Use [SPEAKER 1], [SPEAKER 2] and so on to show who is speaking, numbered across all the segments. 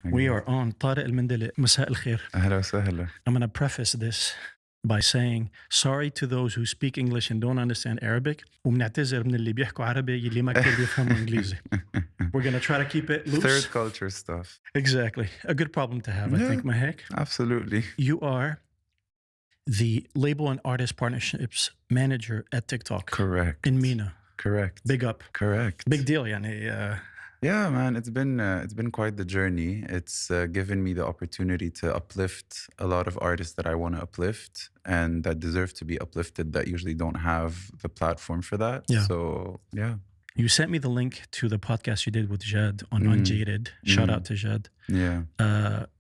[SPEAKER 1] We are on طارق المندلك. مساء الخير.
[SPEAKER 2] أهلا وسهلا.
[SPEAKER 1] I'm going to preface this by saying sorry to those who speak English and don't understand Arabic. وبنعتذر من اللي بيحكوا عربي اللي ما كتير بيفهموا إنجليزي. We're going to try to keep it loose.
[SPEAKER 2] Third culture stuff.
[SPEAKER 1] Exactly. A good problem to have, I think, Mahek.
[SPEAKER 2] Absolutely.
[SPEAKER 1] You are the label and artist partnerships manager at TikTok.
[SPEAKER 2] Correct.
[SPEAKER 1] In MENA.
[SPEAKER 2] Correct.
[SPEAKER 1] Big up.
[SPEAKER 2] Correct.
[SPEAKER 1] Big deal, يعني.
[SPEAKER 2] Yeah, man, it's been quite the journey. It's given me the opportunity to uplift a lot of artists that I want to uplift and that deserve to be uplifted that usually don't have the platform for that.
[SPEAKER 1] Yeah.
[SPEAKER 2] So, yeah.
[SPEAKER 1] You sent me the link to the podcast you did with Jad on UNJADED. Shout out to Jad.
[SPEAKER 2] Yeah.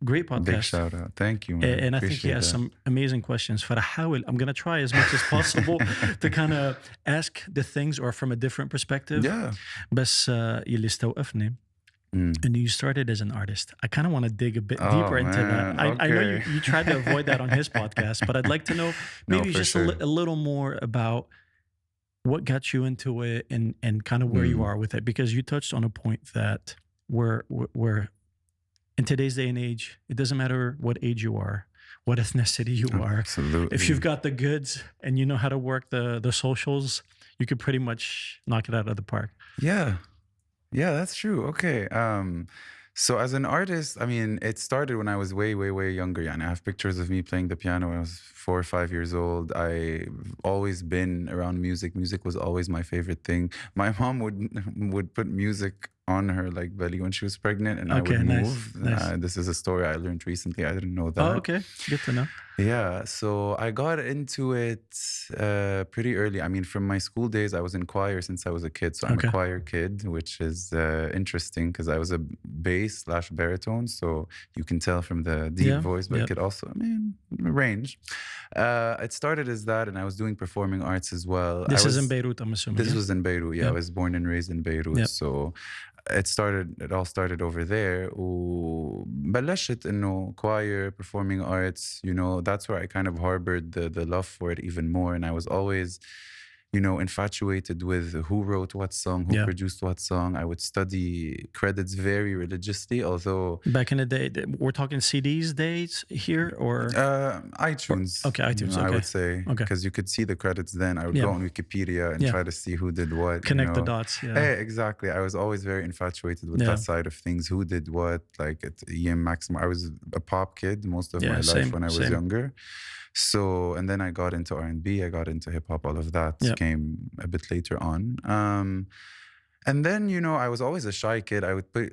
[SPEAKER 1] Great podcast.
[SPEAKER 2] Big shout out. Thank you, man.
[SPEAKER 1] And I think he has some amazing questions. I'm going to try as much as possible to kind of ask the things or from a different perspective.
[SPEAKER 2] Yeah.
[SPEAKER 1] بس يلي استوقفني and you started as an artist. I kind of want to dig a bit deeper into that. I know you tried to avoid that on his podcast, but I'd like to know maybe just a little more about what got you into it and kind of where you are with it, because you touched on a point that we're in today's day and age, it doesn't matter what age you are, what ethnicity you are.
[SPEAKER 2] Absolutely.
[SPEAKER 1] If you've got the goods and you know how to work the socials, you could pretty much knock it out of the park.
[SPEAKER 2] Yeah. Yeah, that's true. Okay. So as an artist, I mean, it started when I was way, way, way younger. And I have pictures of me playing the piano when I was 4 or 5 years old. I've always been around music. Music was always my favorite thing. My mom would put music on her like belly when she was pregnant, and I would move.
[SPEAKER 1] Nice.
[SPEAKER 2] This is a story I learned recently. I didn't know that.
[SPEAKER 1] Oh, okay. Good to know.
[SPEAKER 2] Yeah, so I got into it pretty early. I mean, from my school days, I was in choir since I was a kid. So I'm a choir kid, which is interesting because I was a bass/baritone. So you can tell from the deep voice, but it could also, range. It started as that, and I was doing performing arts as well.
[SPEAKER 1] This is in Beirut, I'm assuming.
[SPEAKER 2] This was in Beirut, yeah. I was born and raised in Beirut. So it all started over there. وبلشت إنه choir, performing arts, you know, that's where I kind of harbored the love for it even more. And I was always, you know, infatuated with who wrote what song, who produced what song. I would study credits very religiously, although...
[SPEAKER 1] Back in the day, we're talking CDs days here or...
[SPEAKER 2] iTunes.
[SPEAKER 1] Okay, iTunes,
[SPEAKER 2] I would say. Because you could see the credits then. I would go on Wikipedia and try to see who did what.
[SPEAKER 1] Connect the dots,
[SPEAKER 2] Hey, exactly. I was always very infatuated with that side of things. Who did what? Like at EM Maximum. I was a pop kid most of my life when I was younger. So, and then I got into R&B, I got into hip hop, all of that came a bit later on. And then, you know, I was always a shy kid. I would put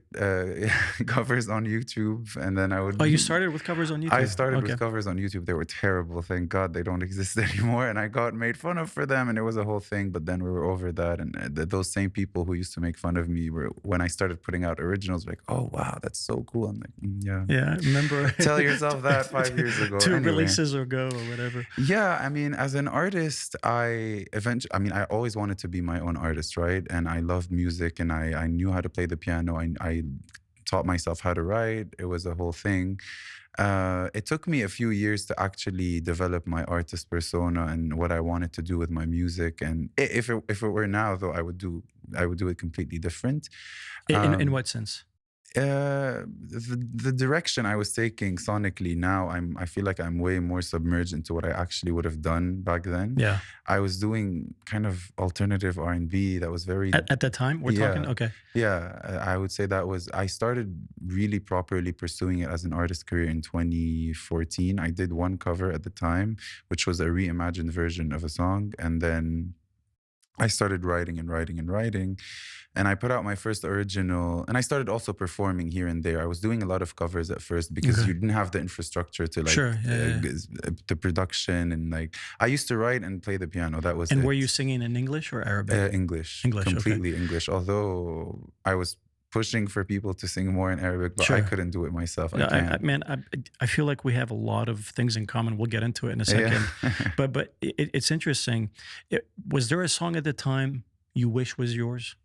[SPEAKER 2] covers on YouTube, and then I would...
[SPEAKER 1] Oh, you started with covers on YouTube?
[SPEAKER 2] I started with covers on YouTube. They were terrible. Thank God they don't exist anymore. And I got made fun of for them, and it was a whole thing. But then we were over that. And those same people who used to make fun of me were, when I started putting out originals, like, oh, wow, that's so cool. I'm like, yeah.
[SPEAKER 1] Yeah, remember...
[SPEAKER 2] Tell yourself that 5 years ago.
[SPEAKER 1] Two releases ago or whatever.
[SPEAKER 2] Yeah, I mean, as an artist, I always wanted to be my own artist, right? And I loved music, and I knew how to play the piano. I taught myself how to write. It was a whole thing. It took me a few years to actually develop my artist persona and what I wanted to do with my music. And if it were now, though, I would do it completely different.
[SPEAKER 1] In what sense?
[SPEAKER 2] The direction I was taking sonically now, I feel like I'm way more submerged into what I actually would have done back then.
[SPEAKER 1] Yeah,
[SPEAKER 2] I was doing kind of alternative R&B that was very...
[SPEAKER 1] At that time, we're talking? Okay.
[SPEAKER 2] Yeah, I would say I started really properly pursuing it as an artist career in 2014. I did one cover at the time, which was a reimagined version of a song. And then I started writing. And I put out my first original, and I started also performing here and there. I was doing a lot of covers at first because you didn't have the infrastructure to like the production, and like I used to write and play the piano. That was.
[SPEAKER 1] And were you singing in English or Arabic?
[SPEAKER 2] English, completely English. Although I was pushing for people to sing more in Arabic, but I couldn't do it myself.
[SPEAKER 1] I feel like we have a lot of things in common. We'll get into it in a second. But it's interesting. Was there a song at the time you wish was yours?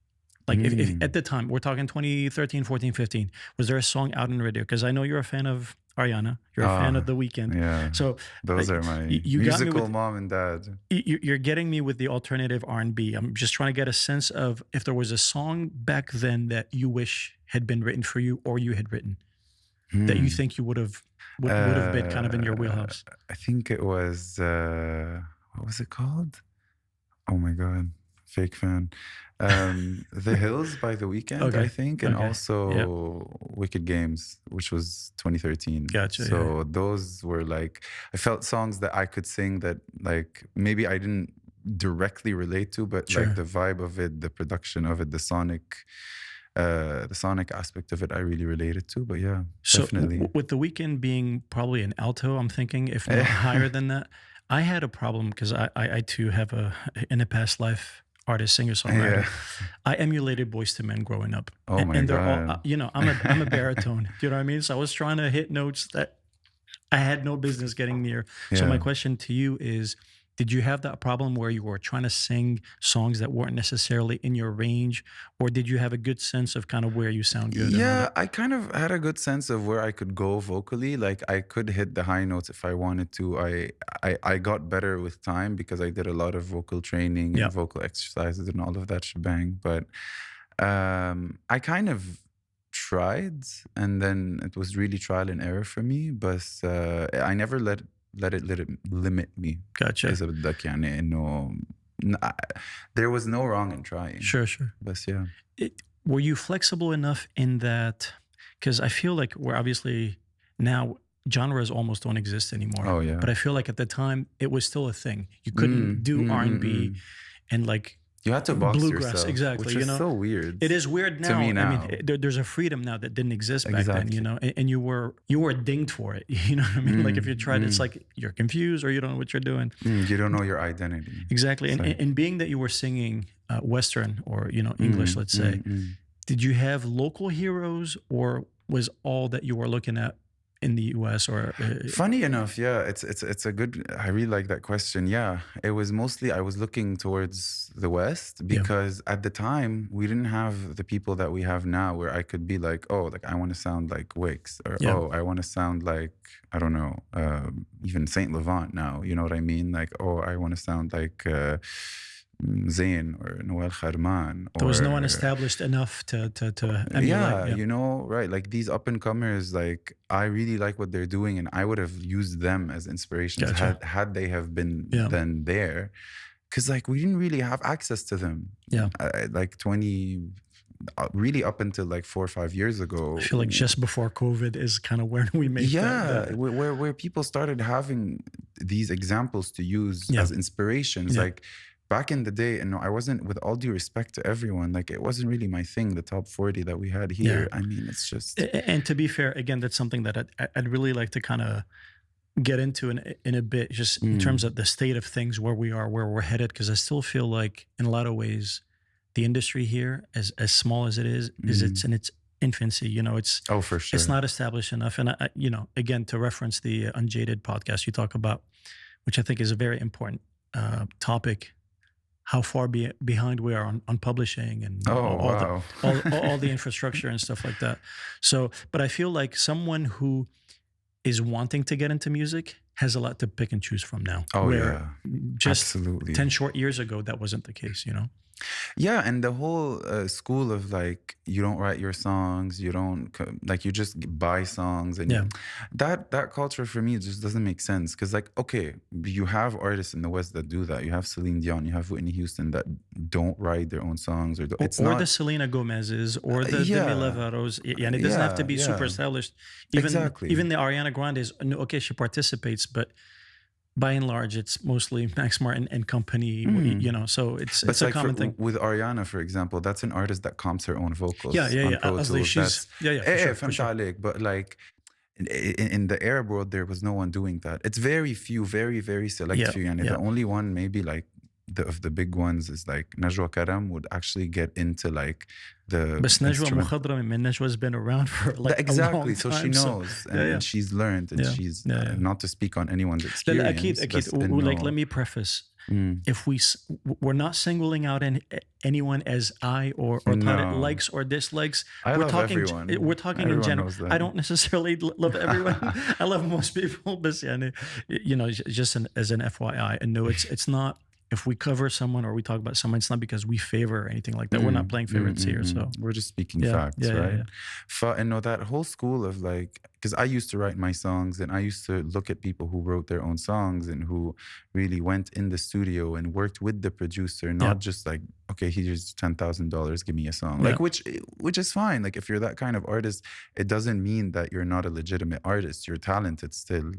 [SPEAKER 1] Like if at the time, we're talking 2013, 14, 15, was there a song out on the radio? Because I know you're a fan of Ariana. You're a fan of The Weeknd.
[SPEAKER 2] Yeah.
[SPEAKER 1] So
[SPEAKER 2] those are my musical mom and dad.
[SPEAKER 1] You're getting me with the alternative R&B. I'm just trying to get a sense of if there was a song back then that you wish had been written for you or you had written. that you think you would have been kind of in your wheelhouse?
[SPEAKER 2] I think it was, what was it called? Oh my God, fake fan. The Hills by The Weeknd, I think, and also Wicked Games, which was 2013.
[SPEAKER 1] Gotcha.
[SPEAKER 2] So those were like, I felt songs that I could sing that like maybe I didn't directly relate to, but like the vibe of it, the production of it, the sonic aspect of it, I really related to. But yeah,
[SPEAKER 1] so
[SPEAKER 2] definitely.
[SPEAKER 1] With The Weeknd being probably an alto, I'm thinking, if not higher than that, I had a problem because I too have in a past life artist, singer, songwriter. I emulated Boyz II Men growing up.
[SPEAKER 2] Oh my God!
[SPEAKER 1] All, you know, I'm a baritone. Do you know what I mean? So I was trying to hit notes that I had no business getting near. So my question to you is, did you have that problem where you were trying to sing songs that weren't necessarily in your range, or did you have a good sense of kind of where you sound good?
[SPEAKER 2] Yeah, I kind of had a good sense of where I could go vocally. Like I could hit the high notes if I wanted to. I got better with time because I did a lot of vocal training and vocal exercises and all of that shebang. But I kind of tried, and then it was really trial and error for me. But I never let it limit me.
[SPEAKER 1] Gotcha.
[SPEAKER 2] إذا بدك يعني إنه there was no wrong in trying.
[SPEAKER 1] Sure.
[SPEAKER 2] But yeah.
[SPEAKER 1] Were you flexible enough in that? Because I feel like we're obviously now genres almost don't exist anymore.
[SPEAKER 2] Oh yeah.
[SPEAKER 1] But I feel like at the time it was still a thing. You couldn't do R&B and like
[SPEAKER 2] you had to box
[SPEAKER 1] bluegrass,
[SPEAKER 2] yourself,
[SPEAKER 1] exactly.
[SPEAKER 2] which is so weird.
[SPEAKER 1] It is weird now.
[SPEAKER 2] To me now.
[SPEAKER 1] I mean, there's a freedom now that didn't exist back then, you know. And you were dinged for it. You know what I mean? Like if you tried, it's like you're confused or you don't know what you're doing.
[SPEAKER 2] You don't know your identity.
[SPEAKER 1] Exactly. And being that you were singing Western or English, let's say, did you have local heroes, or was all that you were looking at in the US? Or
[SPEAKER 2] funny enough, yeah, it's a good, I really like that question. Yeah, it was mostly I was looking towards the West because at the time we didn't have the people that we have now where I could be like, oh, like I want to sound like Wix, or oh, I want to sound like, I don't know, even Saint Laurent now, you know what I mean? Like, oh, I want to sound like Zayn or Noel Kharman.
[SPEAKER 1] There was no one established enough to emulate.
[SPEAKER 2] Yeah, you know, right. Like these up and comers, like I really like what they're doing, and I would have used them as inspirations had they have been then there. Because like we didn't really have access to them. Yeah. Like really up until like 4 or 5 years ago.
[SPEAKER 1] I feel like just before COVID is kind of where we made that.
[SPEAKER 2] Where people started having these examples to use as inspirations. Like back in the day, and I wasn't, with all due respect to everyone, like it wasn't really my thing, the top 40 that we had here. I mean, it's just...
[SPEAKER 1] And to be fair, again, that's something that I'd really like to kind of get into in a bit, just in terms of the state of things, where we are, where we're headed, because I still feel like in a lot of ways, the industry here, as small as it is it's in its infancy. You know, it's
[SPEAKER 2] for sure.
[SPEAKER 1] It's not established enough. And I, you know, again, to reference the UNJADED podcast you talk about, which I think is a very important topic, how far behind we are on publishing and all the infrastructure and stuff like that. So, but I feel like someone who is wanting to get into music has a lot to pick and choose from now. Just absolutely. 10 short years ago, that wasn't the case, you know?
[SPEAKER 2] Yeah, and the whole school of like, you don't write your songs, you don't, like you just buy songs, and that culture for me just doesn't make sense. Because like, okay, you have artists in the West that do that. You have Celine Dion, you have Whitney Houston that don't write their own songs, or
[SPEAKER 1] the Selena Gomez's, or the Demi Lovato's, and it doesn't have to be super established. Even the Ariana Grande's, okay, she participates, but by and large, it's mostly Max Martin and company, you know, so it's a like common thing.
[SPEAKER 2] With Ariana, for example, that's an artist that comps her own vocals. But like in the Arab world, there was no one doing that. It's very few, very, very select few. And the only one maybe like of the big ones is like Najwa Karam would actually get into like the...
[SPEAKER 1] But Najwa's been around for like a long time.
[SPEAKER 2] So she knows, and she's learned, and she's not to speak on anyone's experience.
[SPEAKER 1] Like, let me preface, if we're not singling out anyone as or Tarek likes or dislikes.
[SPEAKER 2] We're talking
[SPEAKER 1] in general. I don't necessarily love everyone. I love most people, but you know, just as an FYI, and no, it's not. If we cover someone or we talk about someone, it's not because we favor or anything like that. We're not playing favorites here. So
[SPEAKER 2] we're just speaking facts, right? And that whole school of like, because I used to write my songs and I used to look at people who wrote their own songs and who really went in the studio and worked with the producer, not just like, okay, here's $10,000, give me a song. Like, which is fine. Like, if you're that kind of artist, it doesn't mean that you're not a legitimate artist. You're talented still.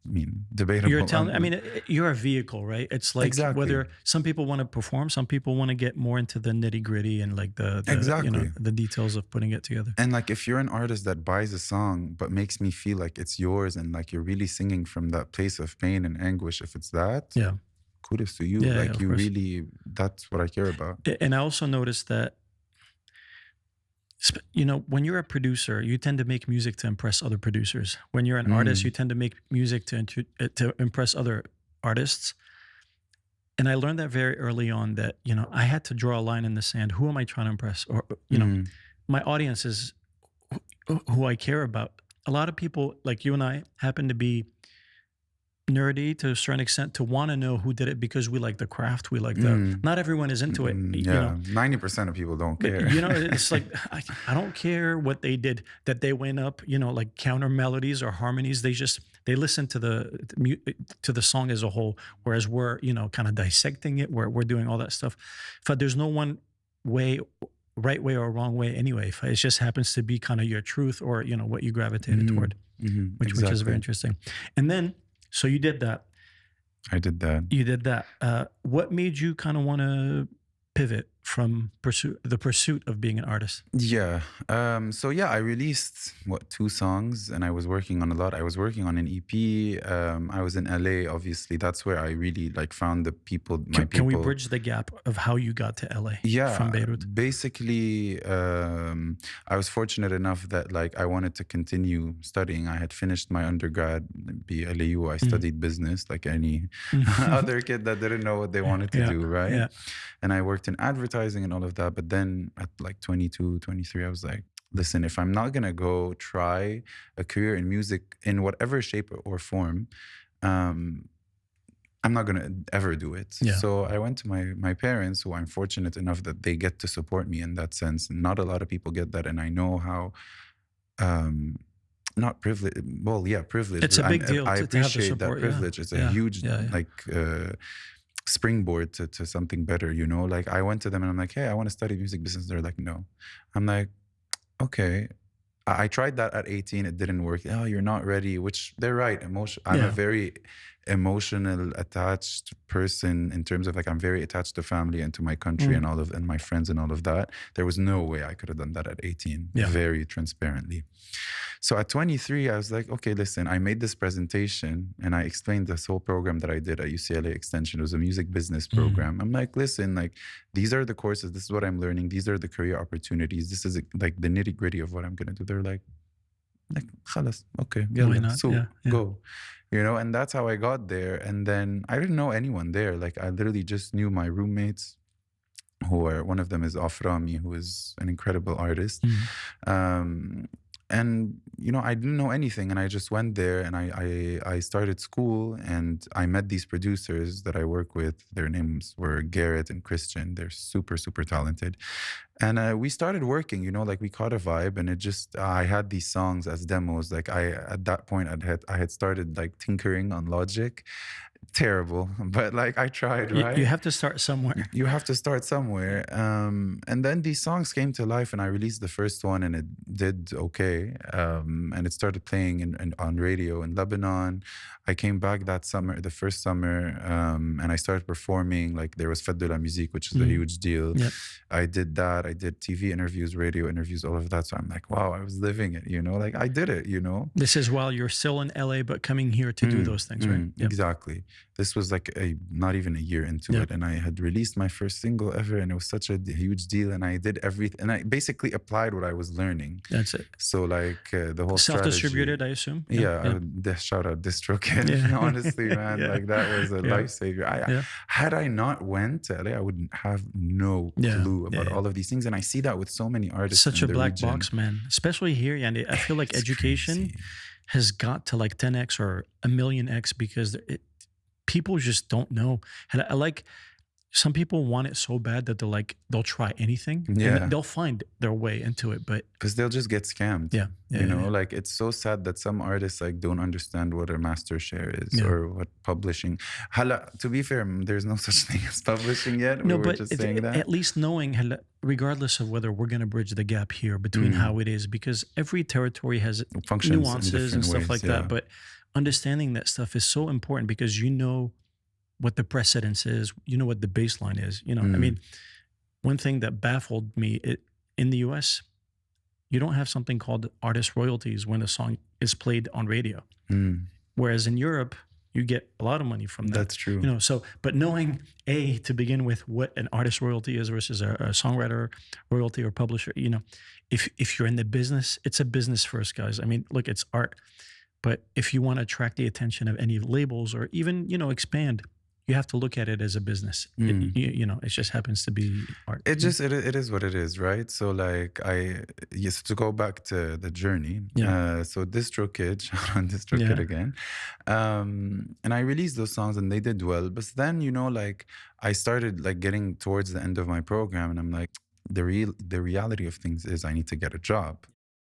[SPEAKER 2] I mean, debatable.
[SPEAKER 1] You're talented. I mean, you're a vehicle, right? It's like whether some people want to perform, some people want to get more into the nitty gritty and like the you know, the details of putting it together.
[SPEAKER 2] And like, if you're an artist that buys a song but makes me feel like it's yours and like you're really singing from that place of pain and anguish, if it's that, kudos to you. Like, you really, that's what I care about.
[SPEAKER 1] And I also noticed that, you know, when you're a producer, you tend to make music to impress other producers. When you're an artist, you tend to make music to impress other artists. And I learned that very early on, that, you know, I had to draw a line in the sand. Who am I trying to impress? Or, you know, my audience is who I care about. A lot of people like you and I happen to be nerdy to a certain extent, to want to know who did it, because we like the craft, we like the, not everyone is into it. You know,
[SPEAKER 2] 90% of people don't care.
[SPEAKER 1] You know, it's like, I don't care what they did, that they went up, you know, like counter melodies or harmonies. They listen to the song as a whole, whereas we're, you know, kind of dissecting it, we're doing all that stuff. But there's no one way, right way or wrong way anyway. It just happens to be kind of your truth, or, you know, what you gravitated toward, which is very interesting. And then, so you did that.
[SPEAKER 2] I did that.
[SPEAKER 1] You did that. What made you kind of want to pivot from the pursuit of being an artist?
[SPEAKER 2] Yeah. So yeah, I released 2 songs, and I was working on a lot. I was working on an EP. I was in LA, obviously. That's where I really like found the people.
[SPEAKER 1] Can we bridge the gap of how you got to LA? From Beirut.
[SPEAKER 2] Basically, I was fortunate enough that like I wanted to continue studying. I had finished my undergrad, BLAU. I studied business like any other kid that didn't know what they wanted to do, right? Yeah. And I worked in advertising and all of that. But then at like 22, 23, I was like, listen, if I'm not going to go try a career in music in whatever shape or form, I'm not going to ever do it. Yeah. So I went to my parents, who I'm fortunate enough that they get to support me in that sense. And not a lot of people get that. And I know how... not privilege. Well, yeah, privilege.
[SPEAKER 1] It's a big deal.
[SPEAKER 2] I appreciate that privilege. It's a huge, like, springboard to something better, you know? Like, I went to them and I'm like, hey, I want to study music business. They're like, no. I'm like, okay. I tried that at 18. It didn't work. Oh, you're not ready, which they're right. I'm a very emotional, attached person in terms of like, I'm very attached to family and to my country and my friends and all of that. There was no way I could have done that at 18, very transparently. So at 23, I was like, okay, listen, I made this presentation and I explained this whole program that I did at UCLA Extension. It was a music business program. I'm like, listen, like, these are the courses. This is what I'm learning. These are the career opportunities. This is like the nitty gritty of what I'm going to do. They're like, khalas, okay, so go. You know, and that's how I got there. And then I didn't know anyone there. Like, I literally just knew my roommates, who are, one of them is Aframi, who is an incredible artist. And, you know, I didn't know anything. And I just went there and I started school, and I met these producers that I work with. Their names were Garrett and Christian. They're super, super talented. And we started working, you know, like we caught a vibe, and it just, I had these songs as demos. Like at that point I had started like tinkering on Logic. Terrible, but like I tried, right?
[SPEAKER 1] You have to start somewhere.
[SPEAKER 2] You have to start somewhere. And then these songs came to life, and I released the first one, and it did okay. And it started playing on radio in Lebanon. I came back that summer, the first summer, and I started performing. Like, there was Fête de la Musique, which is a huge deal. Yep. I did that. I did TV interviews, radio interviews, all of that. So I'm like, wow, I was living it, you know? Like, I did it, you know?
[SPEAKER 1] This is while you're still in LA, but coming here to do those things, right?
[SPEAKER 2] Yep. Exactly. This was like not even a year into it. And I had released my first single ever, and it was such a huge deal. And I did everything. And I basically applied what I was learning.
[SPEAKER 1] That's it.
[SPEAKER 2] So like the whole
[SPEAKER 1] self-distributed, I assume?
[SPEAKER 2] Shout out DistroKid. Honestly, man, like that was a lifesaver. Had I not went to LA, I wouldn't have no clue about all of these things. And I see that with so many artists.
[SPEAKER 1] Such a black box, man. Especially here. And I feel like education has got to like 10x or a million X, because people just don't know. And I like, some people want it so bad that they'll try anything.
[SPEAKER 2] Yeah.
[SPEAKER 1] And they'll find their way into it, but
[SPEAKER 2] because they'll just get scammed.
[SPEAKER 1] Yeah.
[SPEAKER 2] You know, like it's so sad that some artists like don't understand what a master share is or what publishing. To be fair, there's no such thing as publishing yet.
[SPEAKER 1] No,
[SPEAKER 2] we were
[SPEAKER 1] but
[SPEAKER 2] just saying that.
[SPEAKER 1] At least knowing, regardless of whether we're going to bridge the gap here between how it is, because every territory has
[SPEAKER 2] functions
[SPEAKER 1] nuances and stuff
[SPEAKER 2] ways,
[SPEAKER 1] like that. But understanding that stuff is so important because you know what the precedence is, you know what the baseline is. You know, I mean, one thing that baffled me in the US, you don't have something called artist royalties when a song is played on radio. Whereas in Europe, you get a lot of money from that.
[SPEAKER 2] That's true.
[SPEAKER 1] You know, so, but knowing to begin with what an artist royalty is versus a songwriter royalty or publisher, you know, if you're in the business, it's a business first, guys. I mean, look, it's art. But if you want to attract the attention of any labels or even, you know, expand, you have to look at it as a business. You know, it just happens to be art.
[SPEAKER 2] It is what it is, right? So like to go back to the journey. So DistroKid, shout out DistroKid again. And I released those songs and they did well. But then, you know, like I started like getting towards the end of my program and I'm like, the reality of things is I need to get a job.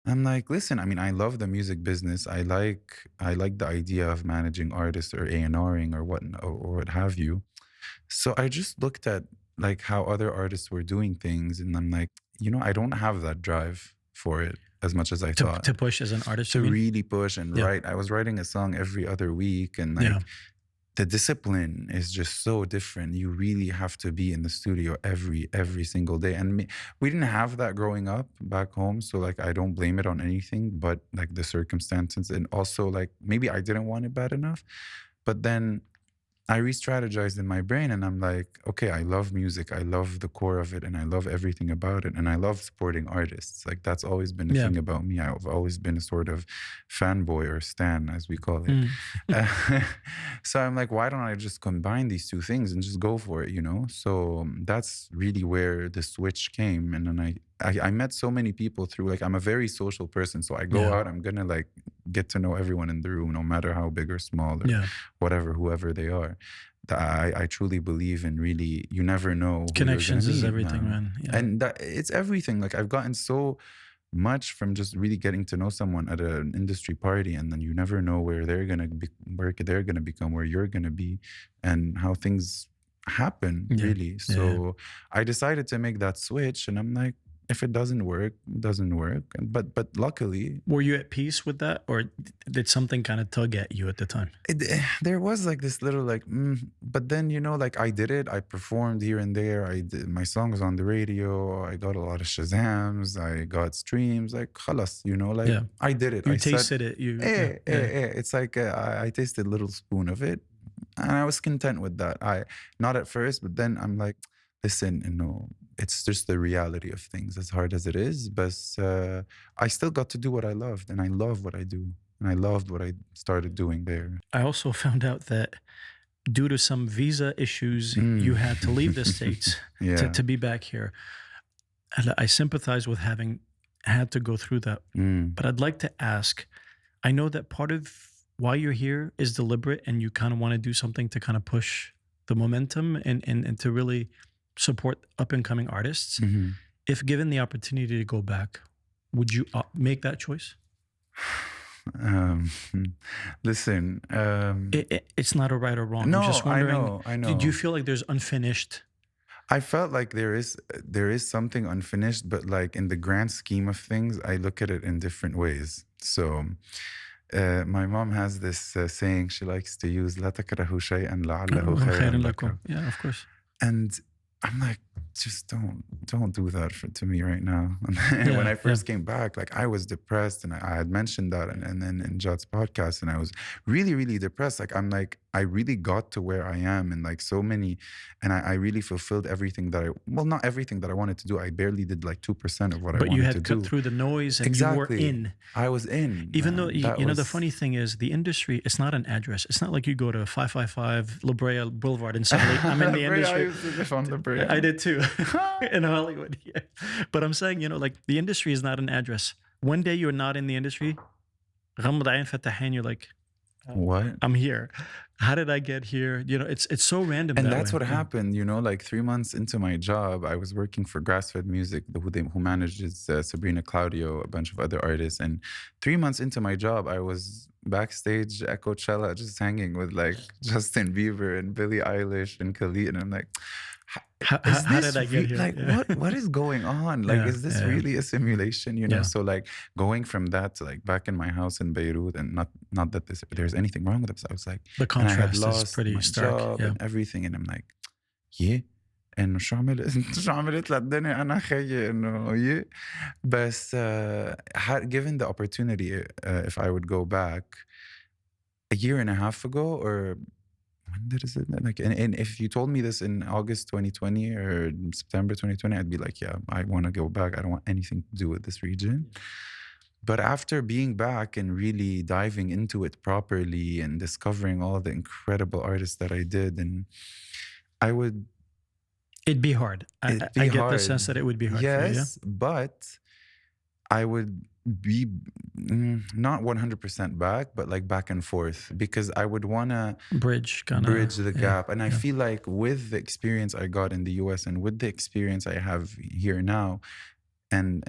[SPEAKER 2] I'm like, listen, I mean, I love the music business. I like the idea of managing artists or A&Ring or what have you. So I just looked at like how other artists were doing things, and I'm like, you know, I don't have that drive for it as much as I thought.
[SPEAKER 1] To push as an artist,
[SPEAKER 2] to really push and write. I was writing a song every other week, and like the discipline is just so different. You really have to be in the studio every single day. And we didn't have that growing up back home. So like, I don't blame it on anything, but like the circumstances, and also like, maybe I didn't want it bad enough. But then I re-strategized in my brain and I'm like, okay, I love music. I love the core of it and I love everything about it. And I love supporting artists. Like that's always been a thing about me. I've always been a sort of fanboy or stan, as we call it. So I'm like, why don't I just combine these two things and just go for it, you know? So that's really where the switch came. And then I met so many people through, like, I'm a very social person. So I go out, I'm going to like get to know everyone in the room, no matter how big or small or whatever, whoever they are. I truly believe in really, you never know.
[SPEAKER 1] Connections is everything, man. Yeah.
[SPEAKER 2] And it's everything. Like I've gotten so much from just really getting to know someone at an industry party, and then you never know where they're going to be, where they're going to become, where you're going to be, and how things happen, really. So I decided to make that switch, and I'm like, if it doesn't work, it doesn't work. But luckily...
[SPEAKER 1] Were you at peace with that? Or did something kind of tug at you at the time?
[SPEAKER 2] There was like this little like, but then, you know, like I did it. I performed here and there. My song was on the radio. I got a lot of Shazams. I got streams. Like, khalas, you know, like I did it.
[SPEAKER 1] You tasted it.
[SPEAKER 2] It's like I tasted a little spoon of it. And I was content with that. Not at first, but then I'm like, listen, you know, it's just the reality of things, as hard as it is. But I still got to do what I loved, and I love what I do. And I loved what I started doing there.
[SPEAKER 1] I also found out that due to some visa issues, you had to leave the States to be back here. And I sympathize with having had to go through that. But I'd like to ask, I know that part of why you're here is deliberate, and you kind of want to do something to kind of push the momentum and to really support up-and-coming artists. If given the opportunity to go back, would you make that choice?
[SPEAKER 2] Listen,
[SPEAKER 1] it's not a right or wrong.
[SPEAKER 2] No,
[SPEAKER 1] I'm just wondering,
[SPEAKER 2] I know.
[SPEAKER 1] Do you feel like there's unfinished?
[SPEAKER 2] I felt like there is something unfinished, but like in the grand scheme of things, I look at it in different ways. So my mom has this saying she likes to use, "لا تكرهوا شيئا لعله خيرا لكم."
[SPEAKER 1] Yeah, of course.
[SPEAKER 2] And I'm like, just don't do that to me right now. And when I first came back, like I was depressed, and I had mentioned that and then in Jad's podcast, and I was really, really depressed. Like I'm like, I really got to where I am, and like so many, and I really fulfilled everything that not everything that I wanted to do. I barely did like 2% of what I wanted to do.
[SPEAKER 1] But you had cut through the noise, and you were in.
[SPEAKER 2] I was in.
[SPEAKER 1] Even though, you know, the funny thing is, the industry, it's not an address. It's not like you go to 555 La Brea Boulevard and suddenly I'm in the industry.
[SPEAKER 2] I used to live on La Brea.
[SPEAKER 1] I did too. In Hollywood, But I'm saying, you know, like the industry is not an address. One day you're not in the industry, you're like,
[SPEAKER 2] What?
[SPEAKER 1] I'm here. How did I get here? You know, it's so random.
[SPEAKER 2] And
[SPEAKER 1] that
[SPEAKER 2] that's
[SPEAKER 1] way.
[SPEAKER 2] what happened, you know, like 3 months into my job, I was working for Grassfed Music, who manages Sabrina Claudio, a bunch of other artists. And 3 months into my job, I was backstage at Coachella, just hanging with like Justin Bieber and Billie Eilish and Khalid. And I'm like,
[SPEAKER 1] how did I get here?
[SPEAKER 2] Like, what is going on? Like, is this really a simulation? You know, so like going from that to like back in my house in Beirut, and not that there's anything wrong with it. I was like,
[SPEAKER 1] the contrast
[SPEAKER 2] and I had lost
[SPEAKER 1] is pretty
[SPEAKER 2] my
[SPEAKER 1] stark.
[SPEAKER 2] job and everything, and I'm like, إنه شو عملت للدنيا أنا خيي إنه بس given the opportunity if I would go back a year and a half ago, or when did it like, and if you told me this in August 2020 or September 2020, I'd be like, yeah, I want to go back. I don't want anything to do with this region. But after being back and really diving into it properly and discovering all the incredible artists that I did, and
[SPEAKER 1] it'd be hard. I get the sense that it would be hard.
[SPEAKER 2] Yes,
[SPEAKER 1] for you,
[SPEAKER 2] but I would be not 100% back, but like back and forth, because I would want to
[SPEAKER 1] bridge
[SPEAKER 2] the gap. And I feel like with the experience I got in the US and with the experience I have here now, and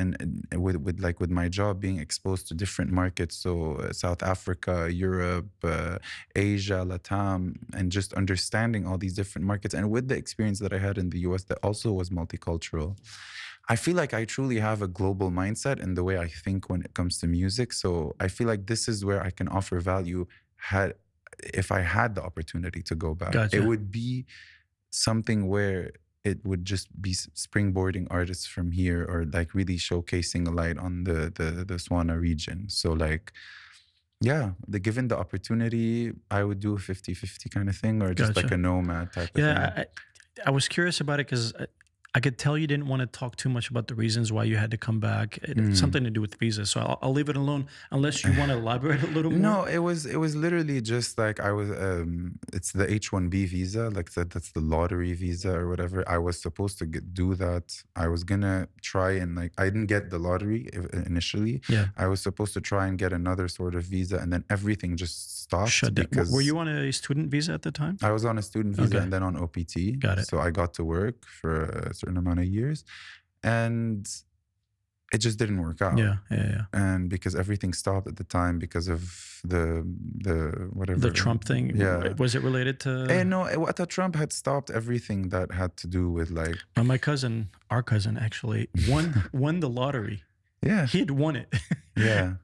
[SPEAKER 2] with my job being exposed to different markets, so South Africa, Europe, Asia, Latam, and just understanding all these different markets, and with the experience that I had in the US that also was multicultural, I feel like I truly have a global mindset in the way I think when it comes to music. So I feel like this is where I can offer value if I had the opportunity to go back.
[SPEAKER 1] Gotcha.
[SPEAKER 2] It would be something where it would just be springboarding artists from here, or like really showcasing a light on the Swana region. So like, given the opportunity, I would do a 50-50 kind of thing, or just like a nomad type of thing.
[SPEAKER 1] I was curious about it because I could tell you didn't want to talk too much about the reasons why you had to come back. It's something to do with visas. So I'll leave it alone unless you want to elaborate a little more.
[SPEAKER 2] No, it was literally just like I was, it's the H-1B visa, like that's the lottery visa or whatever. I was supposed to do that. I was going to try and like, I didn't get the lottery initially.
[SPEAKER 1] Yeah.
[SPEAKER 2] I was supposed to try and get another sort of visa, and then everything just stopped.
[SPEAKER 1] Shut down. Were you on a student visa at the time?
[SPEAKER 2] I was on a student visa and then on OPT.
[SPEAKER 1] Got it.
[SPEAKER 2] So I got to work for a certain amount of years, and it just didn't work out.
[SPEAKER 1] Yeah.
[SPEAKER 2] And because everything stopped at the time because of the whatever,
[SPEAKER 1] the Trump thing.
[SPEAKER 2] Yeah.
[SPEAKER 1] Was it related to?
[SPEAKER 2] No, Trump had stopped everything that had to do with like.
[SPEAKER 1] Our cousin actually won the lottery.
[SPEAKER 2] Yeah,
[SPEAKER 1] he had won it.
[SPEAKER 2] Yeah.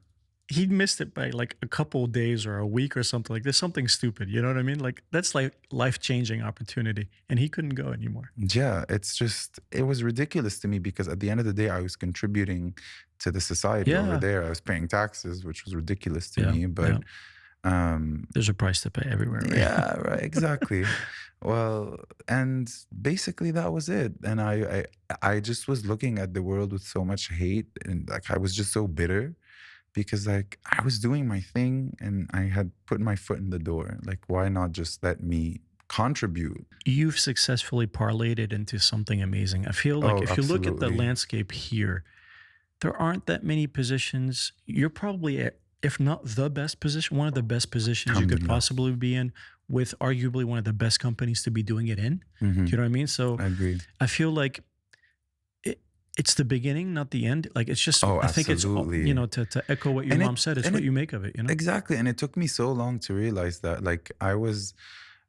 [SPEAKER 1] He missed it by like a couple of days or a week or something. Like there's something stupid, you know what I mean? Like that's like life-changing opportunity, and he couldn't go anymore.
[SPEAKER 2] Yeah, it was ridiculous to me, because at the end of the day, I was contributing to the society over there. I was paying taxes, which was ridiculous to me. But
[SPEAKER 1] there's a price to pay everywhere, right?
[SPEAKER 2] Yeah, right, exactly. Well, and basically that was it. And I just was looking at the world with so much hate, and like I was just so bitter. Because like I was doing my thing and I had put my foot in the door. Like, why not just let me contribute?
[SPEAKER 1] You've successfully parlayed it into something amazing. I feel like if you look at the landscape here, there aren't that many positions. You're probably if not the best position, one of the best positions you could possibly be in, with arguably one of the best companies to be doing it in.
[SPEAKER 2] Mm-hmm.
[SPEAKER 1] Do you know what I mean? So
[SPEAKER 2] I agree.
[SPEAKER 1] I feel like it's the beginning, not the end. Like it's just, I think it's, you know, to echo what your mom said, it's what you make of it, you know?
[SPEAKER 2] Exactly. And it took me so long to realize that, like, I was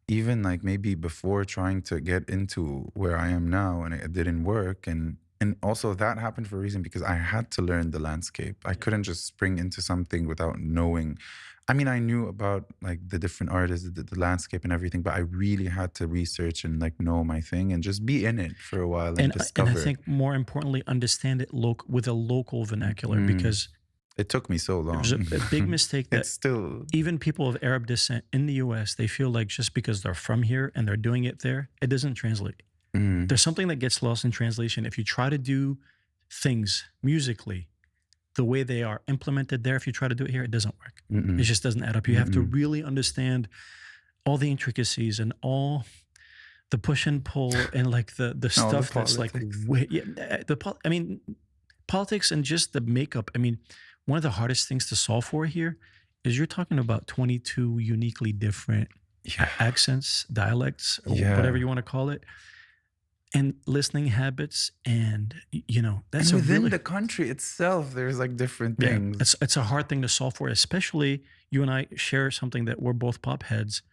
[SPEAKER 2] even like maybe before trying to get into where I am now, and it didn't work. And also that happened for a reason, because I had to learn the landscape. I couldn't just spring into something without knowing. I mean, I knew about like the different artists, the landscape and everything, but I really had to research and like know my thing and just be in it for a while and discover.
[SPEAKER 1] And I think more importantly, understand it with a local vernacular, because
[SPEAKER 2] it took me so long.
[SPEAKER 1] There's a big mistake that
[SPEAKER 2] still,
[SPEAKER 1] even people of Arab descent in the US, they feel like just because they're from here and they're doing it there, it doesn't translate. There's something that gets lost in translation. If you try to do things musically the way they are implemented there, if you try to do it here, it doesn't work. It just doesn't add up. You have to really understand all the intricacies and all the push and pull and like the stuff that's like, I mean, politics and just the makeup. I mean, one of the hardest things to solve for here is you're talking about 22 uniquely different accents, dialects, or whatever you want to call it, and listening habits, and that's
[SPEAKER 2] and within the country itself, there's like different things.
[SPEAKER 1] Yeah, it's a hard thing to solve for, especially you and I share something that we're both pop heads.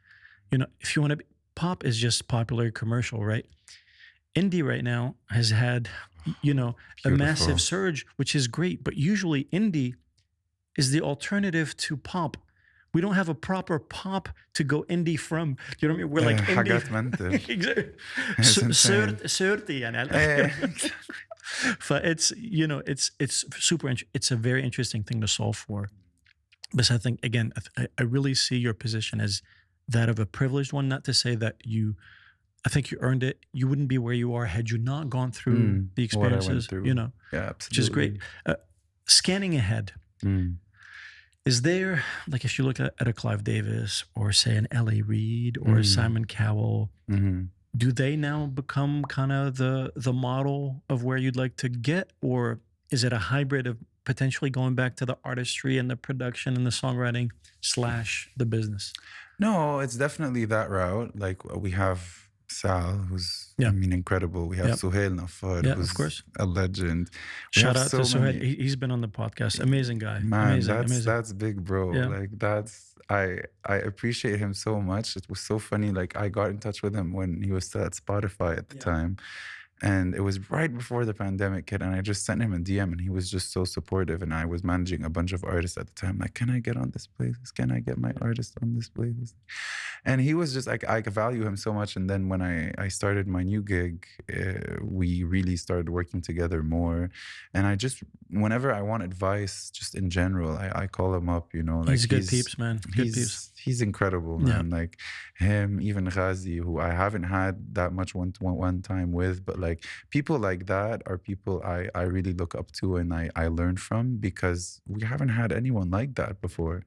[SPEAKER 1] If you want to, pop is just popular commercial, right? Indie right now has had, a massive surge, which is great, but usually indie is the alternative to pop. We don't have a proper pop to go indie from. You know what I mean? We're like indie. Exactly. 30 it's super it's a very interesting thing to solve for. But I think, again, I really see your position as that of a privileged one. Not to say that I think you earned it. You wouldn't be where you are had you not gone through the experiences,
[SPEAKER 2] Yeah, absolutely.
[SPEAKER 1] Which is great. Scanning ahead. Is there, like, if you look at a Clive Davis or say an L.A. Reid or Simon Cowell, do they now become kind of the model of where you'd like to get? Or is it a hybrid of potentially going back to the artistry and the production and the songwriting / the business?
[SPEAKER 2] No, it's definitely that route. Like, we have Sal, who's incredible. We have Suhail Nafar, who's
[SPEAKER 1] of course
[SPEAKER 2] a legend.
[SPEAKER 1] Shout out to Suhail. He's been on the podcast. Amazing guy.
[SPEAKER 2] Man, that's big, bro. Like, I appreciate him so much. It was so funny. Like, I got in touch with him when he was still at Spotify at the time. And it was right before the pandemic hit, and I just sent him a DM, and he was just so supportive. And I was managing a bunch of artists at the time. Like, can I get on this playlist? Can I get my artist on this playlist? And he was just like, I value him so much. And then when I started my new gig, we really started working together more. And I just, whenever I want advice, just in general, I call him up, Like,
[SPEAKER 1] he's good peeps, man. Good peeps.
[SPEAKER 2] He's incredible, man. Like him, even Ghazi, who I haven't had that much one time with, but like people like that are people I really look up to and I learn from, because we haven't had anyone like that before.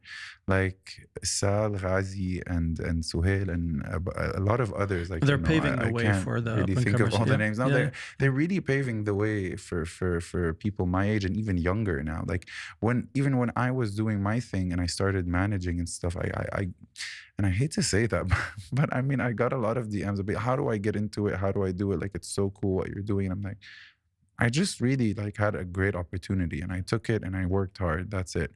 [SPEAKER 2] Like Sal, Ghazi, and Suhail, and a lot of others. Like,
[SPEAKER 1] they're paving the way for the
[SPEAKER 2] really think of all the names now. They're really paving the way for people my age and even younger now. Like when I was doing my thing and I started managing and stuff, and I hate to say that, but I mean, I got a lot of DMs about how do I get into it? How do I do it? Like, it's so cool what you're doing. And I'm like, I just really like had a great opportunity and I took it and I worked hard. That's it.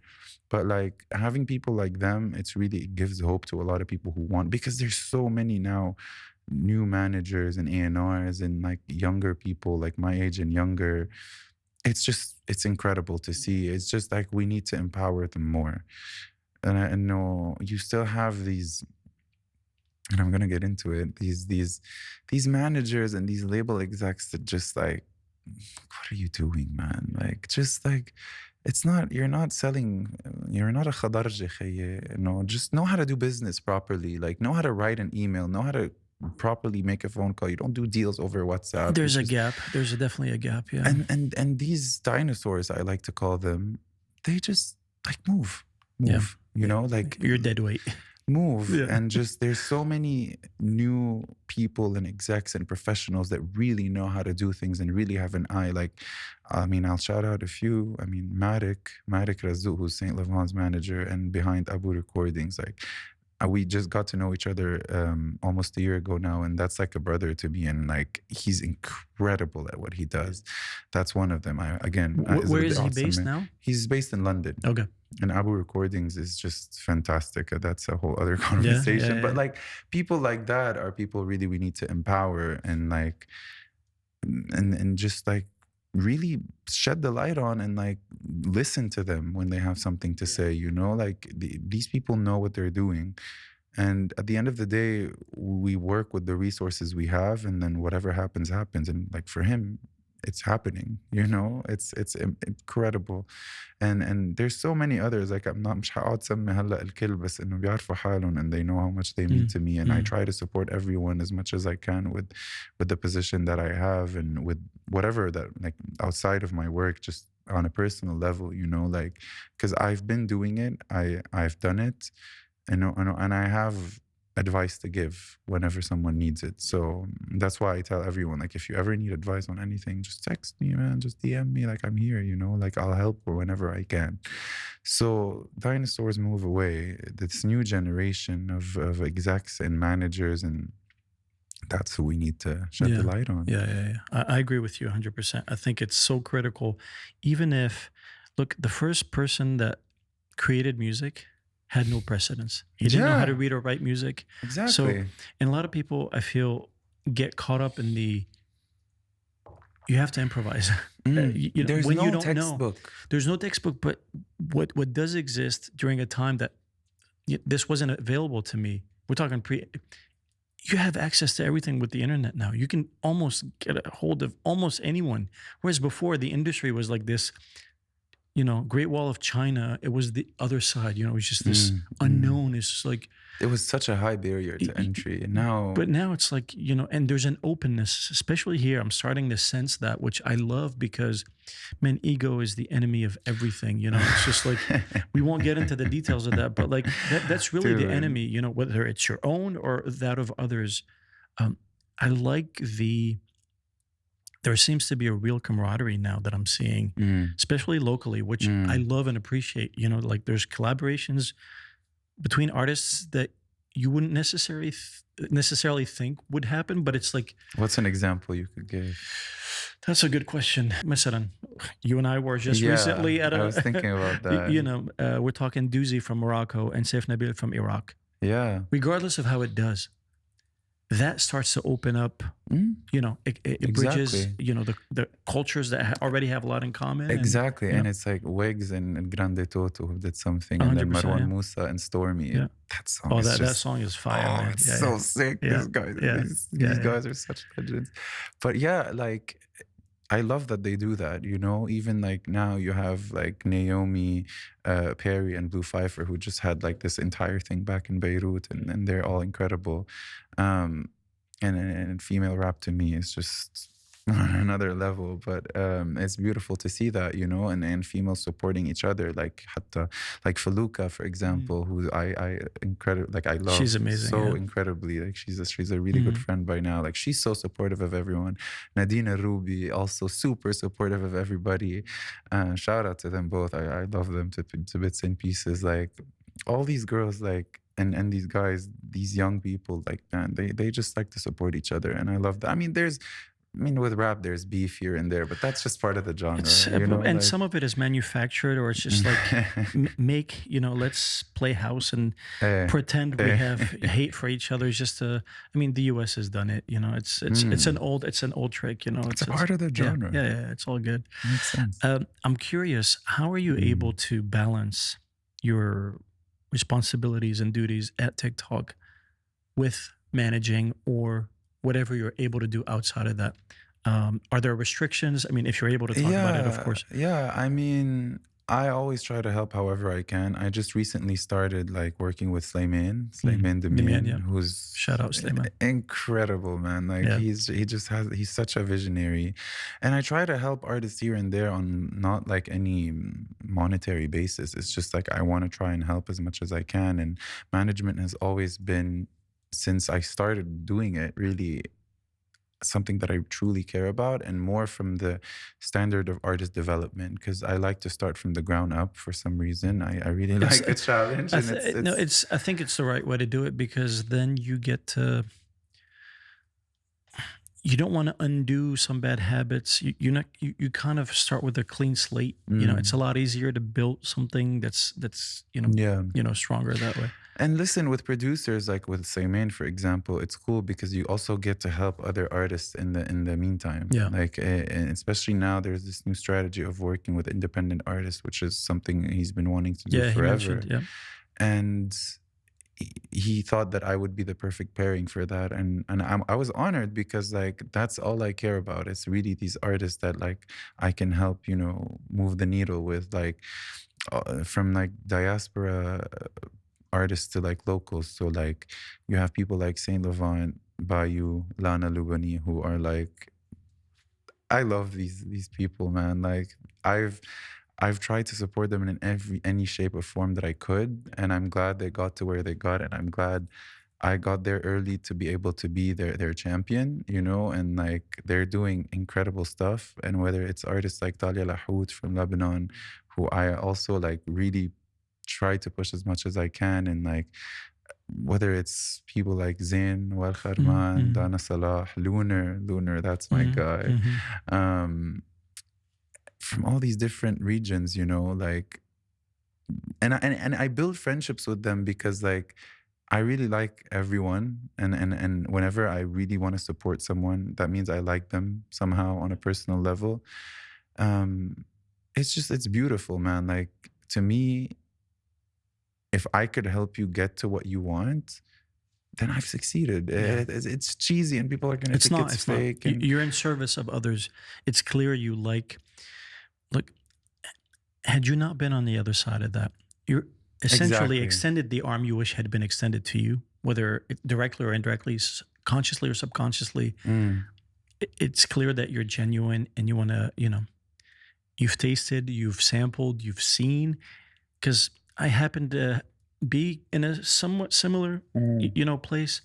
[SPEAKER 2] But like having people like them, it gives hope to a lot of people who want, because there's so many now new managers and A&Rs and like younger people like my age and younger. It's incredible to see. It's just like we need to empower them more. And I know you still have these, and I'm gonna get into it, these managers and these label execs that just like, what are you doing, man? Like, just like, you're not a khadarji, just know how to do business properly. Like, know how to write an email, know how to properly make a phone call. You don't do deals over WhatsApp.
[SPEAKER 1] There's a gap. There's definitely a gap, yeah.
[SPEAKER 2] And these dinosaurs, I like to call them, they just like move. Like
[SPEAKER 1] you're dead weight.
[SPEAKER 2] Move. And just there's so many new people and execs and professionals that really know how to do things and really have an eye. Like, I mean, I'll shout out a few. I mean, Marek Razou, who's St. Laurent's manager and behind Abu Recordings. Like, we just got to know each other almost a year ago now, and that's like a brother to me. And like, he's incredible at what he does. That's one of them.
[SPEAKER 1] Where is he based now?
[SPEAKER 2] He's based in London.
[SPEAKER 1] Okay.
[SPEAKER 2] And Abu Recordings is just fantastic. That's a whole other conversation. But like, people like that are people really we need to empower and like, and just like really shed the light on and like listen to them when they have something to say, like these people know what they're doing. And at the end of the day, we work with the resources we have, and then whatever happens. And like for him, it's happening, it's incredible. And there's so many others. Like, I'm not مش هقعد سمي هلا الكل, بس إنه بيعرفوا حالهم and they know how much they mean to me. And I try to support everyone as much as I can with the position that I have and with whatever that, like, outside of my work, just on a personal level, like, because I've been doing it, I've done it, and I have advice to give whenever someone needs it. So that's why I tell everyone, like, if you ever need advice on anything, just text me, man, just DM me, like, I'm here, you know, like, I'll help whenever I can. So dinosaurs move away. This new generation of execs and managers, and that's who we need to shed the light on.
[SPEAKER 1] Yeah. I agree with you 100%. I think it's so critical. Even if, look, the first person that created music had no precedence. He didn't know how to read or write music.
[SPEAKER 2] Exactly.
[SPEAKER 1] So, and a lot of people, I feel, get caught up in the, you have to improvise.
[SPEAKER 2] There's
[SPEAKER 1] when
[SPEAKER 2] no
[SPEAKER 1] you don't
[SPEAKER 2] textbook.
[SPEAKER 1] There's no textbook, but what does exist during a time that this wasn't available to me. We're talking you have access to everything with the internet now. You can almost get a hold of almost anyone. Whereas before, the industry was like this, Great Wall of China. It was the other side, it was just this unknown. It's just like,
[SPEAKER 2] it was such a high barrier to entry. And now
[SPEAKER 1] it's like, and there's an openness, especially here. I'm starting to sense that, which I love, because, man, ego is the enemy of everything. It's just like, we won't get into the details of that, but like that's really the enemy, whether it's your own or that of others. I like there seems to be a real camaraderie now that I'm seeing, especially locally, which I love and appreciate. Like there's collaborations between artists that you wouldn't necessarily think would happen, but it's like...
[SPEAKER 2] What's an example you could give?
[SPEAKER 1] That's a good question. مثلا, you and I were just recently at
[SPEAKER 2] I was thinking about that.
[SPEAKER 1] We're talking Doozy from Morocco and Saif Nabil from Iraq.
[SPEAKER 2] Yeah.
[SPEAKER 1] Regardless of how it does, that starts to open up, it bridges, the cultures that already have a lot in common.
[SPEAKER 2] Exactly. And it's like Wigs and Grande Toto who did something, and then Marwan Musa and Stormy.
[SPEAKER 1] Yeah.
[SPEAKER 2] That song
[SPEAKER 1] that song is fire. Man.
[SPEAKER 2] It's so sick. These guys are such legends. But like, I love that they do that, even like now you have like Naomi, Perry and Blue Pfeiffer, who just had like this entire thing back in Beirut, and they're all incredible. And female rap to me is just on another level, but it's beautiful to see that, and females supporting each other, like Hatta, like Faluka, for example, who I love.
[SPEAKER 1] She's amazing.
[SPEAKER 2] So incredibly, like she's a really good friend by now. Like she's so supportive of everyone. Nadine Ruby, also super supportive of everybody. Shout out to them both. I love them to bits and pieces. Like all these girls, like, and these guys, these young people, like, man, they just like to support each other, and I love that. With rap, there's beef here and there, but that's just part of the genre.
[SPEAKER 1] And some of it is manufactured, or it's just like let's play house and pretend we have hate for each other. Just to, the US has done it. It's an old trick.
[SPEAKER 2] It's a part of the genre.
[SPEAKER 1] Yeah, it's all good.
[SPEAKER 2] Makes sense.
[SPEAKER 1] I'm curious, how are you able to balance your responsibilities and duties at TikTok with managing or whatever you're able to do outside of that? Are there restrictions? If you're able to talk about it, of course.
[SPEAKER 2] Yeah, I always try to help however I can. I just recently started like working with Slayman Demian, who's
[SPEAKER 1] shout out Slayman.
[SPEAKER 2] Incredible, man. Like he's such a visionary. And I try to help artists here and there on not like any monetary basis. It's just like I want to try and help as much as I can. And management has always been, since I started doing it, really something that I truly care about, and more from the standard of artist development, because I like to start from the ground up for some reason. I really like the challenge.
[SPEAKER 1] I think it's the right way to do it, because then you get to, you don't want to undo some bad habits. You kind of start with a clean slate. It's a lot easier to build something that's stronger that way.
[SPEAKER 2] And listen, with producers, like with Sayman, for example, it's cool because you also get to help other artists in the meantime.
[SPEAKER 1] Yeah.
[SPEAKER 2] Like, and especially now, there's this new strategy of working with independent artists, which is something he's been wanting to do forever. And he thought that I would be the perfect pairing for that, and I was honored, because like that's all I care about. It's really these artists that like I can help, move the needle with, like from like diaspora artists to like locals. So like you have people like Saint Laurent, Bayou, Lana Lubani, who are like, I love these people, man. Like I've tried to support them in any shape or form that I could, and I'm glad they got to where they got, and I'm glad I got there early to be able to be their champion, you know, and like they're doing incredible stuff. And whether it's artists like Talia Lahout from Lebanon, who I also like really try to push as much as I can, and like whether it's people like Zain, Wal Kharman, Dana Salah, Lunar, that's my guy. From all these different regions, you know, like, and I build friendships with them because like I really like everyone, and whenever I really want to support someone, that means I like them somehow on a personal level. It's beautiful, man. Like, to me, if I could help you get to what you want, then I've succeeded. Yeah. It's cheesy and people are going to think it's fake.
[SPEAKER 1] Not. You're in service of others. It's clear you look, had you not been on the other side of that, you're essentially extended the arm you wish had been extended to you, whether directly or indirectly, consciously or subconsciously. It's clear that you're genuine and you want to, you know, you've tasted, you've sampled, you've seen. Because I happen to be in a somewhat similar, you know, place.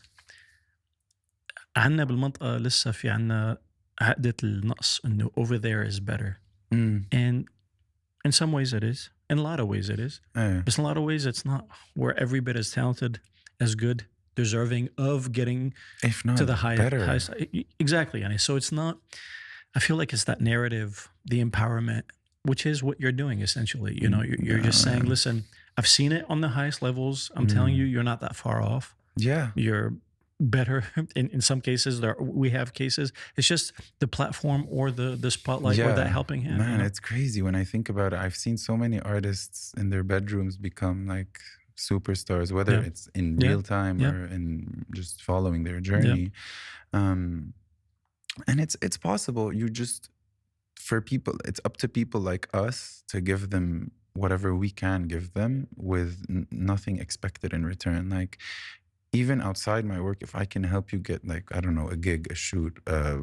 [SPEAKER 1] عنا بالمنطقة لسه في عنا عقدة النقص إنه over there is better. And in some ways it is. In a lot of ways it is. But in a lot of ways it's not. We're every bit as talented, as good, deserving of getting
[SPEAKER 2] if not
[SPEAKER 1] to the highest. Exactly. And so it's not, I feel like it's that narrative, the empowerment, which is what you're doing essentially. You know, you're just saying, listen, I've seen it on the highest levels. I'm telling you, you're not that far off.
[SPEAKER 2] Yeah.
[SPEAKER 1] You're better in some cases. We have cases. It's just the platform or the spotlight or that helping hand.
[SPEAKER 2] Man,
[SPEAKER 1] you know?
[SPEAKER 2] It's crazy when I think about it. I've seen so many artists in their bedrooms become like superstars, whether it's in real time or in just following their journey. And it's possible. You just, for people, it's up to people like us to give them whatever we can give them with nothing expected in return. Like, even outside my work, if I can help you get, like, I don't know, a gig, a shoot, a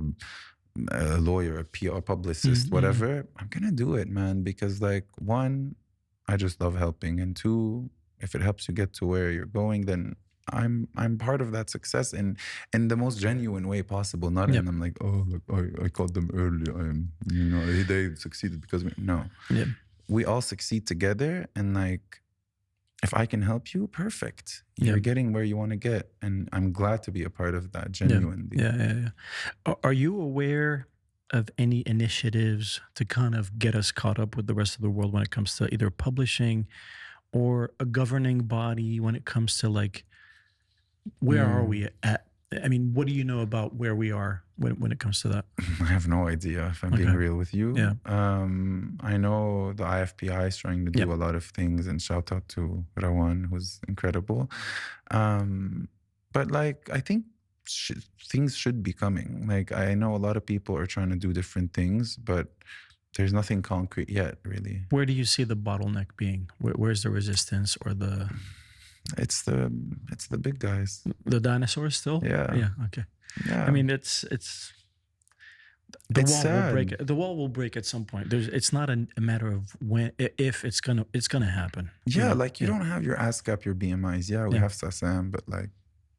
[SPEAKER 2] lawyer, a PR publicist, whatever, I'm gonna do it, man. Because like, one, I just love helping, and two, if it helps you get to where you're going, then I'm part of that success in the most genuine way possible. Not in I'm like, oh, look, I called them early. You know, they succeeded because no. We all succeed together, and like, if I can help you, perfect. You're getting where you want to get, and I'm glad to be a part of that genuinely.
[SPEAKER 1] Yeah. Are you aware of any initiatives to kind of get us caught up with the rest of the world when it comes to either publishing or a governing body when it comes to like, where are we at? I mean, what do you know about where we are when it comes to that?
[SPEAKER 2] I have no idea, if I'm being real with you. I know the IFPI is trying to do a lot of things, and shout out to Rawan, who's incredible. But like, I think things should be coming. Like, I know a lot of people are trying to do different things, but there's nothing concrete yet, really.
[SPEAKER 1] Where do you see the bottleneck being? Where's the resistance or the...
[SPEAKER 2] It's the big guys.
[SPEAKER 1] The dinosaurs still? Yeah. Okay.
[SPEAKER 2] Yeah.
[SPEAKER 1] I mean, it's the wall will break. The wall will break at some point. It's not a matter of when, if it's gonna happen.
[SPEAKER 2] Yeah, you know? Like you don't have your ASCAP, your BMIs. Yeah, we have SASAM, but like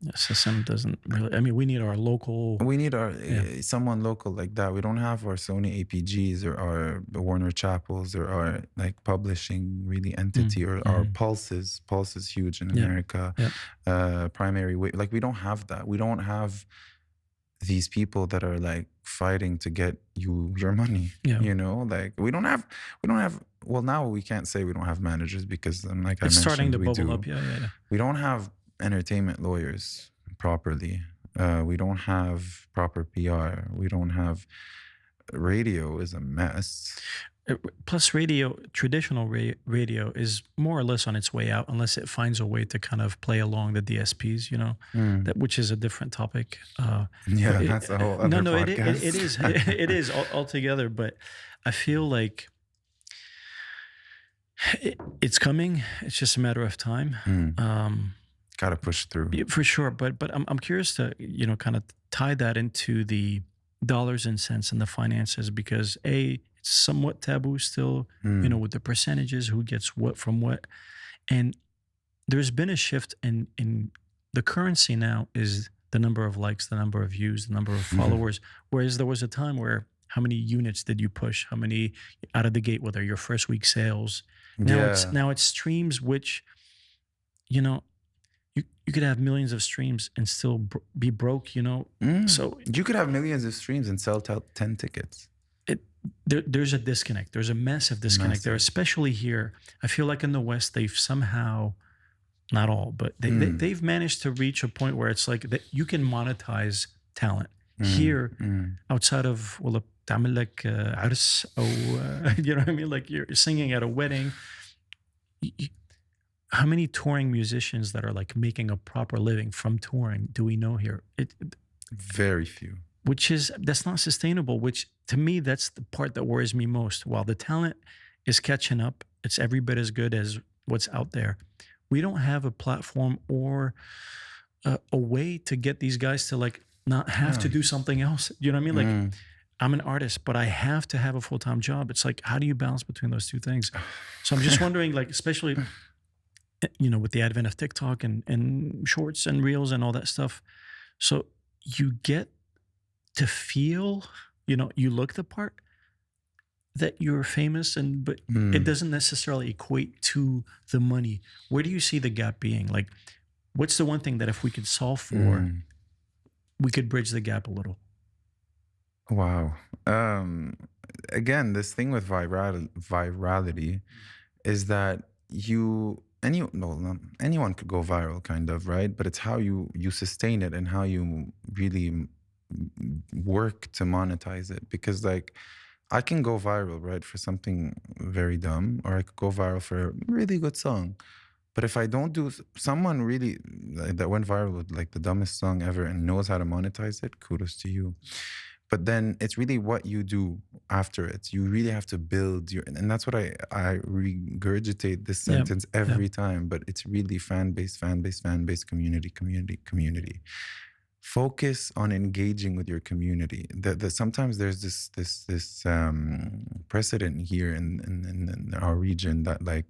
[SPEAKER 1] SASAM doesn't really. I mean, we need our local.
[SPEAKER 2] We need our someone local like that. We don't have our Sony APGs or our Warner Chappells or our like publishing really entity or our Pulses. Pulse is huge in America. Primary way, like we don't have that. We don't have these people that are like fighting to get you your money. You know, like we don't have. Well, now we can't say we don't have managers because like I mentioned,
[SPEAKER 1] it's starting to bubble up.
[SPEAKER 2] We don't have entertainment lawyers properly. We don't have proper PR. We don't have... Radio is a mess.
[SPEAKER 1] Plus traditional radio is more or less on its way out unless it finds a way to kind of play along the DSPs, you know, which is a different topic.
[SPEAKER 2] That's a whole other podcast.
[SPEAKER 1] It is altogether, but I feel like it's coming. It's just a matter of time.
[SPEAKER 2] Got to push through.
[SPEAKER 1] For sure. But I'm curious to, you know, kind of tie that into the dollars and cents and the finances, because it's somewhat taboo still, you know, with the percentages, who gets what from what. And there's been a shift in the currency now is the number of likes, the number of views, the number of followers. Whereas there was a time where how many units did you push? How many out of the gate? Whether your first week sales. Now it's streams, which, you know, you could have millions of streams and still be broke. You know, so
[SPEAKER 2] you could have millions of streams and sell 10 tickets.
[SPEAKER 1] There's a disconnect. There's a massive disconnect there, especially here. I feel like in the West, they've somehow, not all, but they've managed to reach a point where it's like that you can monetize talent. Here, outside of, well, تعمل لك عرس أو, you know what I mean? Like you're singing at a wedding. How many touring musicians that are like making a proper living from touring do we know here?
[SPEAKER 2] Very few.
[SPEAKER 1] That's not sustainable, which to me, that's the part that worries me most. While the talent is catching up, it's every bit as good as what's out there. We don't have a platform or a way to get these guys to like not have to do something else. You know what I mean? Like I'm an artist, but I have to have a full-time job. It's like, how do you balance between those two things? So I'm just wondering, like, especially, you know, with the advent of TikTok and shorts and reels and all that stuff. So you get to feel, you know, you look the part that you're famous, but it doesn't necessarily equate to the money. Where do you see the gap being? Like, what's the one thing that if we could solve for, we could bridge the gap a little?
[SPEAKER 2] Wow. Again, this thing with virality is that anyone could go viral, kind of, right? But it's how you sustain it and how you really work to monetize it. Because like, I can go viral, right, for something very dumb, or I could go viral for a really good song. But if I don't do, someone really that went viral with like the dumbest song ever and knows how to monetize it, kudos to you. But then it's really what you do after it. You really have to build and that's what I regurgitate this sentence every time, but it's really fan base, community. Focus on engaging with your community. Sometimes there's this precedent here in our region that like,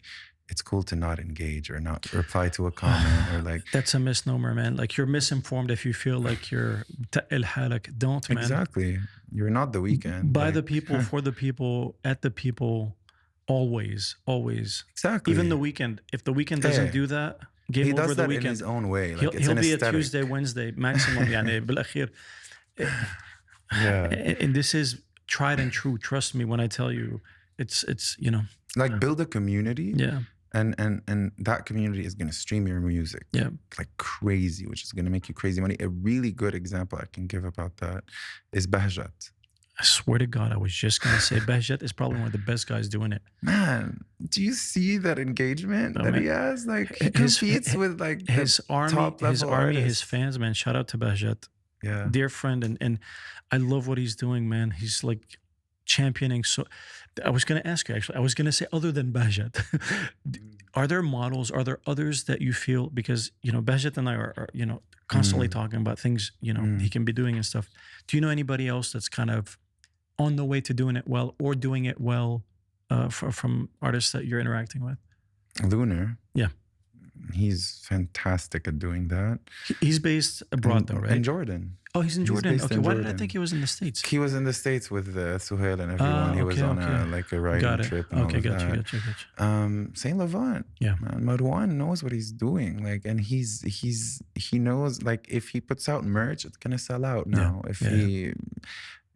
[SPEAKER 2] it's cool to not engage or not reply to a comment or like.
[SPEAKER 1] That's a misnomer, man. Like you're misinformed if you feel like you're don't, man.
[SPEAKER 2] Exactly. You're not The Weeknd.
[SPEAKER 1] By the people, for the people, at the people, always.
[SPEAKER 2] Exactly.
[SPEAKER 1] Even The Weeknd. If The Weeknd doesn't do that, game
[SPEAKER 2] he
[SPEAKER 1] over
[SPEAKER 2] does
[SPEAKER 1] The
[SPEAKER 2] that
[SPEAKER 1] Weeknd.
[SPEAKER 2] in his own way.
[SPEAKER 1] He'll
[SPEAKER 2] Like
[SPEAKER 1] be a Tuesday, Wednesday maximum. يعني بالأخير. And this is tried and true. Trust me when I tell you, it's you know.
[SPEAKER 2] Like build a community.
[SPEAKER 1] Yeah.
[SPEAKER 2] And that community is going to stream your music like crazy, which is going to make you crazy money. A really good example I can give about that is Bahjat.
[SPEAKER 1] I swear to God, I was just going to say Bahjat is probably one of the best guys doing it.
[SPEAKER 2] Man, do you see that engagement that he has? Like he competes with like
[SPEAKER 1] his army, his fans, man. Shout out to Bahjat.
[SPEAKER 2] Yeah.
[SPEAKER 1] Dear friend. And I love what he's doing, man. He's like championing. So I was going to ask you, actually, I was going to say, other than Bahjat, are there models, are there others that you feel, because, you know, Bahjat and I are you know, constantly talking about things, you know, he can be doing and stuff. Do you know anybody else that's kind of on the way to doing it well or doing it well from artists that you're interacting with?
[SPEAKER 2] Lunar.
[SPEAKER 1] Yeah.
[SPEAKER 2] He's fantastic at doing that.
[SPEAKER 1] He's based abroad though, right?
[SPEAKER 2] In Jordan.
[SPEAKER 1] Oh, he's in Jordan. Okay, why did I think he was in the States?
[SPEAKER 2] He was in the States with Suhail and everyone. He was on a writing trip. And
[SPEAKER 1] Gotcha.
[SPEAKER 2] Saint Levant.
[SPEAKER 1] Yeah.
[SPEAKER 2] Man, Marwan knows what he's doing. Like, and he knows, like, if he puts out merch, it's gonna sell out now. If he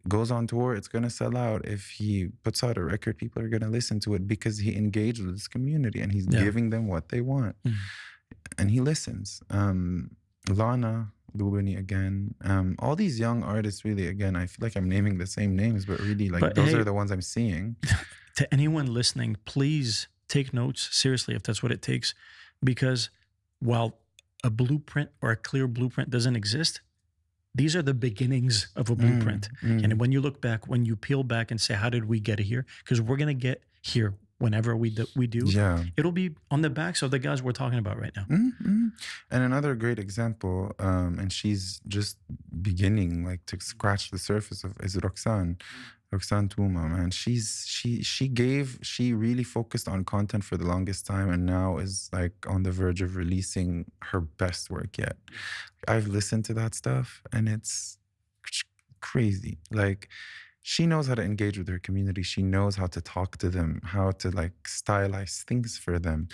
[SPEAKER 2] goes on tour, it's gonna sell out. If he puts out a record, people are gonna listen to it because he engaged with his community and he's giving them what they want. And he listens. Lana Lubani again. All these young artists, really, again, I feel like I'm naming the same names, but really, like, those are the ones I'm seeing.
[SPEAKER 1] To anyone listening, please take notes, seriously, if that's what it takes. Because while a blueprint or a clear blueprint doesn't exist, these are the beginnings of a blueprint. And when you look back, when you peel back and say, how did we get here? Because we're going to get here whenever we do. It'll be on the backs of the guys we're talking about right now.
[SPEAKER 2] And another great example, and she's just beginning like to scratch the surface of, is Roxanne. Roxanne Touma, man, she really focused on content for the longest time, and now is like on the verge of releasing her best work yet. I've listened to that stuff, and it's crazy. Like, she knows how to engage with her community. She knows how to talk to them, how to like stylize things for them.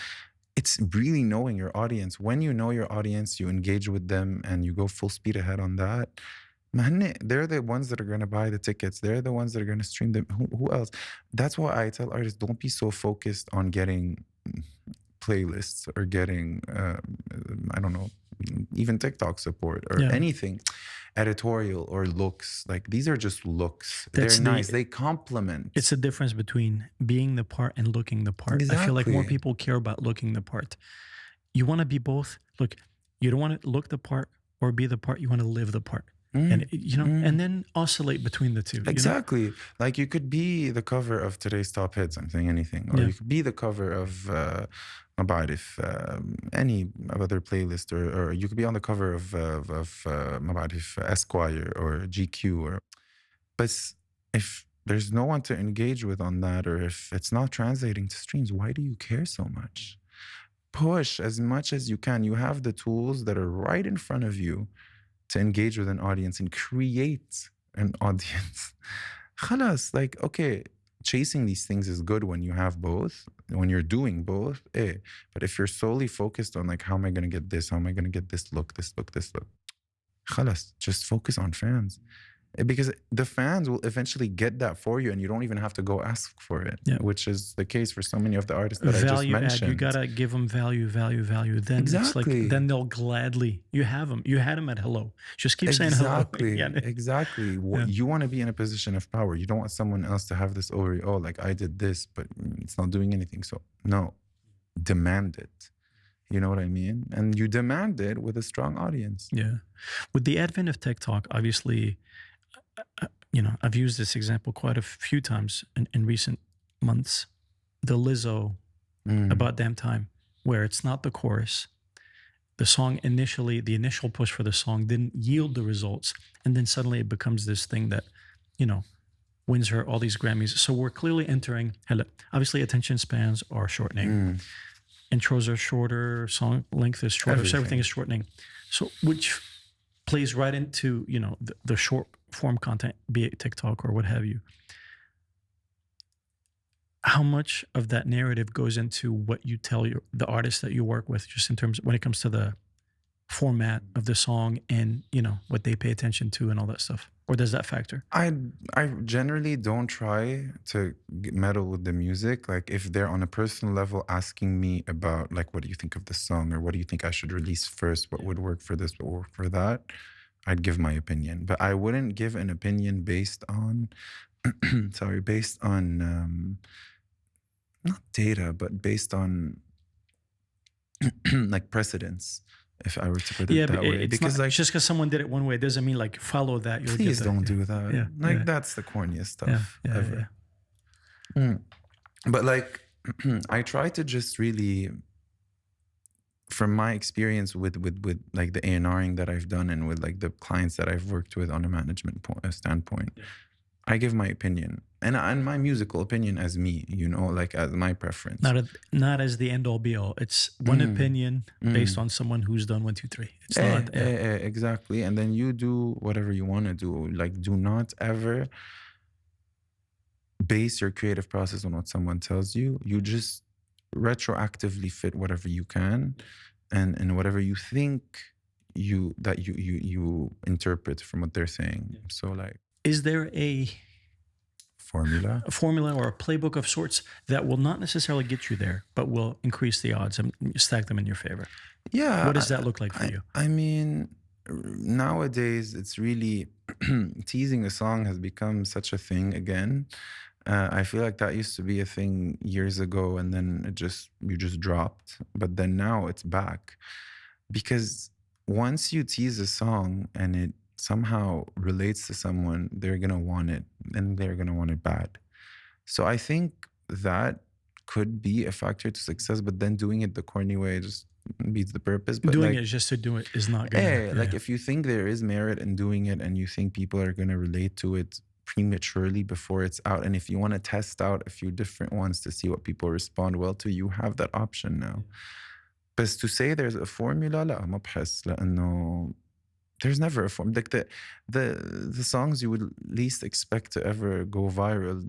[SPEAKER 2] It's really knowing your audience. When you know your audience, you engage with them, and you go full speed ahead on that. Man, they're the ones that are going to buy the tickets. They're the ones that are going to stream them. Who else? That's why I tell artists, don't be so focused on getting playlists or getting, I don't know, even TikTok support or anything, editorial or looks. Like, these are just looks. They're nice. They complement.
[SPEAKER 1] It's the difference between being the part and looking the part.
[SPEAKER 2] Exactly.
[SPEAKER 1] I feel like more people care about looking the part. You want to be both. Look, you don't want to look the part or be the part. You want to live the part. And and then oscillate between the two.
[SPEAKER 2] Exactly. Like, you could be the cover of today's top hits. I'm saying anything, or you could be the cover of any other playlist, or you could be on the cover of Esquire or GQ. But if there's no one to engage with on that, or if it's not translating to streams, why do you care so much? Push as much as you can. You have the tools that are right in front of you to engage with an audience and create an audience. Khalas, like, okay, chasing these things is good when you have both, when you're doing both. But if you're solely focused on like, how am I going to get this? How am I going to get this look? Khalas, just focus on fans. Because the fans will eventually get that for you, and you don't even have to go ask for it, which is the case for so many of the artists that I just mentioned.
[SPEAKER 1] You gotta give them value. Then it's like, then they'll gladly. You have them. You had them at hello. Just keep saying hello.
[SPEAKER 2] Exactly. You want to be in a position of power. You don't want someone else to have this over. Oh, like, I did this, but it's not doing anything. So no, demand it. You know what I mean? And you demand it with a strong audience.
[SPEAKER 1] Yeah. With the advent of TikTok, obviously, I've used this example quite a few times in recent months. The Lizzo, About Damn Time, where it's not the chorus. The song the initial push for the song didn't yield the results. And then suddenly it becomes this thing that, wins her all these Grammys. So we're clearly entering, obviously attention spans are shortening. Intros are shorter, song length is shorter, so everything is shortening. So which plays right into, the short form content, be it TikTok or what have you. How much of that narrative goes into what you tell the artists that you work with, just in terms of when it comes to the format of the song and, what they pay attention to and all that stuff? Or does that factor?
[SPEAKER 2] I generally don't try to meddle with the music. Like, if they're on a personal level asking me about, like, what do you think of the song, or what do you think I should release first? What would work for this? What would work for that? I'd give my opinion. But I wouldn't give an opinion based on, not data, but based on like precedence. If I were to put it that way,
[SPEAKER 1] because not, like, just because someone did it one way doesn't mean like follow that. You'll
[SPEAKER 2] please
[SPEAKER 1] get that.
[SPEAKER 2] Don't do that. That's the corniest stuff ever. But like, I try to just really, from my experience with like the A&Ring that I've done, and with like the clients that I've worked with on a management standpoint, I give my opinion and my musical opinion as me, like as my preference.
[SPEAKER 1] Not as the end all be all. It's one opinion based on someone who's done 1, 2, 3. It's not
[SPEAKER 2] exactly. And then you do whatever you want to do. Like, do not ever base your creative process on what someone tells you. You just retroactively fit whatever you can, and whatever you think you interpret from what they're saying. So like,
[SPEAKER 1] is there a formula or a playbook of sorts that will not necessarily get you there, but will increase the odds and stack them in your favor?
[SPEAKER 2] Yeah.
[SPEAKER 1] What does that look like for you?
[SPEAKER 2] I mean, nowadays it's really teasing a song has become such a thing again. I feel like that used to be a thing years ago, and then you just dropped. But then now it's back, because once you tease a song and it somehow relates to someone, they're going to want it, and they're going to want it bad. So I think that could be a factor to success, but then doing it the corny way just beats the purpose. But
[SPEAKER 1] doing it just to do it is not good.
[SPEAKER 2] Like, if you think there is merit in doing it, and you think people are going to relate to it, prematurely before it's out. And if you want to test out a few different ones to see what people respond well to, you have that option now. But to say there's a formula, لا ما بحس لأنه there's never a form. Like the songs you would least expect to ever go viral,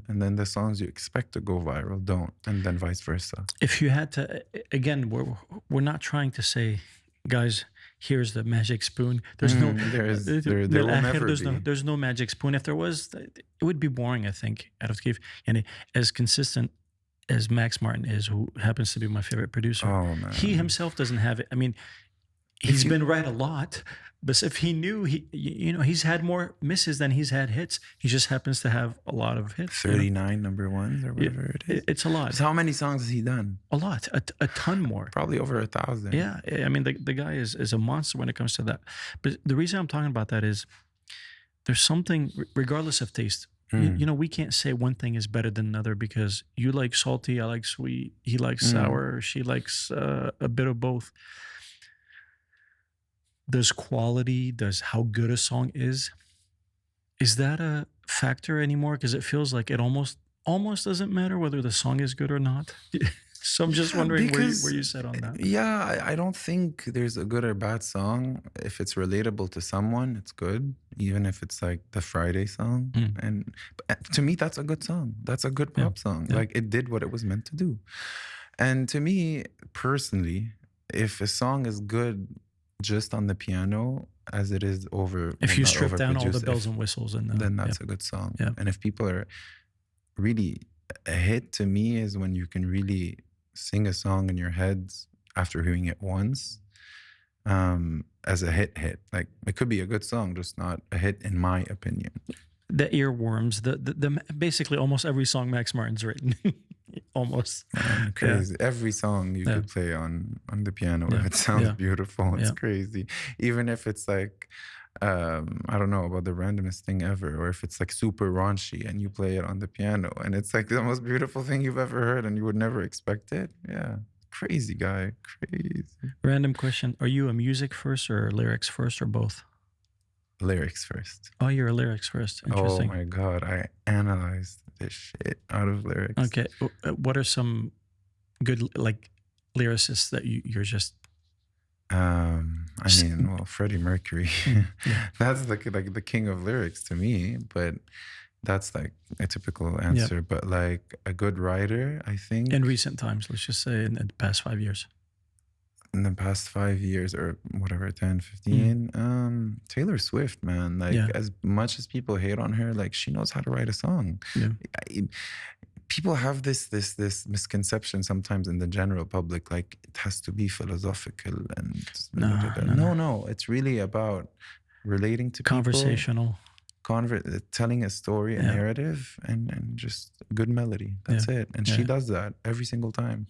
[SPEAKER 2] and then the songs you expect to go viral don't, and then vice versa.
[SPEAKER 1] If you had to, again, we're not trying to say, guys, here's the magic spoon. There's
[SPEAKER 2] there will never be.
[SPEAKER 1] There's no magic spoon. If there was, it would be boring, I think. Out of Kiev, and as consistent as Max Martin is, who happens to be my favorite producer, he himself doesn't have it. I mean, he's been right a lot, but if he knew, he's had more misses than he's had hits. He just happens to have a lot of hits.
[SPEAKER 2] 39 number ones or whatever it is.
[SPEAKER 1] It's a lot.
[SPEAKER 2] So how many songs has he done?
[SPEAKER 1] A lot, a ton more.
[SPEAKER 2] Probably over 1,000.
[SPEAKER 1] Yeah, I mean the guy is a monster when it comes to that. But the reason I'm talking about that is there's something, regardless of taste. We can't say one thing is better than another because you like salty, I like sweet, he likes sour, she likes a bit of both. Does quality, does how good a song is that a factor anymore? Because it feels like it almost doesn't matter whether the song is good or not. So I'm just wondering where you sit on that.
[SPEAKER 2] Yeah, I don't think there's a good or bad song. If it's relatable to someone, it's good. Even if it's like the Friday song. And to me, that's a good song. That's a good pop song. Yeah. Like it did what it was meant to do. And to me, personally, if a song is good just on the piano as it is over...
[SPEAKER 1] If you strip down all the bells and whistles,
[SPEAKER 2] then that's a good song. Yeah. And if people are really... A hit to me is when you can really sing a song in your head after hearing it once as a hit. Like it could be a good song, just not a hit in my opinion.
[SPEAKER 1] The earworms, the basically almost every song Max Martin's written. Almost.
[SPEAKER 2] Crazy. Yeah. Every song you could play on the piano if it sounds beautiful. It's crazy. Even if it's like I don't know about the randomest thing ever, or if it's like super raunchy and you play it on the piano and it's like the most beautiful thing you've ever heard and you would never expect it. Yeah. Crazy guy. Crazy.
[SPEAKER 1] Random question. Are you a music first or lyrics first or both?
[SPEAKER 2] Lyrics first.
[SPEAKER 1] Oh, you're a lyrics first. Interesting.
[SPEAKER 2] Oh my God. I analyzed this shit out of lyrics.
[SPEAKER 1] Okay. What are some good like lyricists that you're just...
[SPEAKER 2] Freddie Mercury. That's like the king of lyrics to me, but that's like a typical answer. But like a good writer, I think.
[SPEAKER 1] In recent times, let's just say in the past 5 years.
[SPEAKER 2] In the past 5 years or whatever, 10, 15, Taylor Swift, man. Like as much as people hate on her, like she knows how to write a song. Yeah. People have this misconception sometimes in the general public, like it has to be philosophical and no. It's really about relating to
[SPEAKER 1] conversational,
[SPEAKER 2] telling a story, a narrative, and just good melody. That's it. And she does that every single time.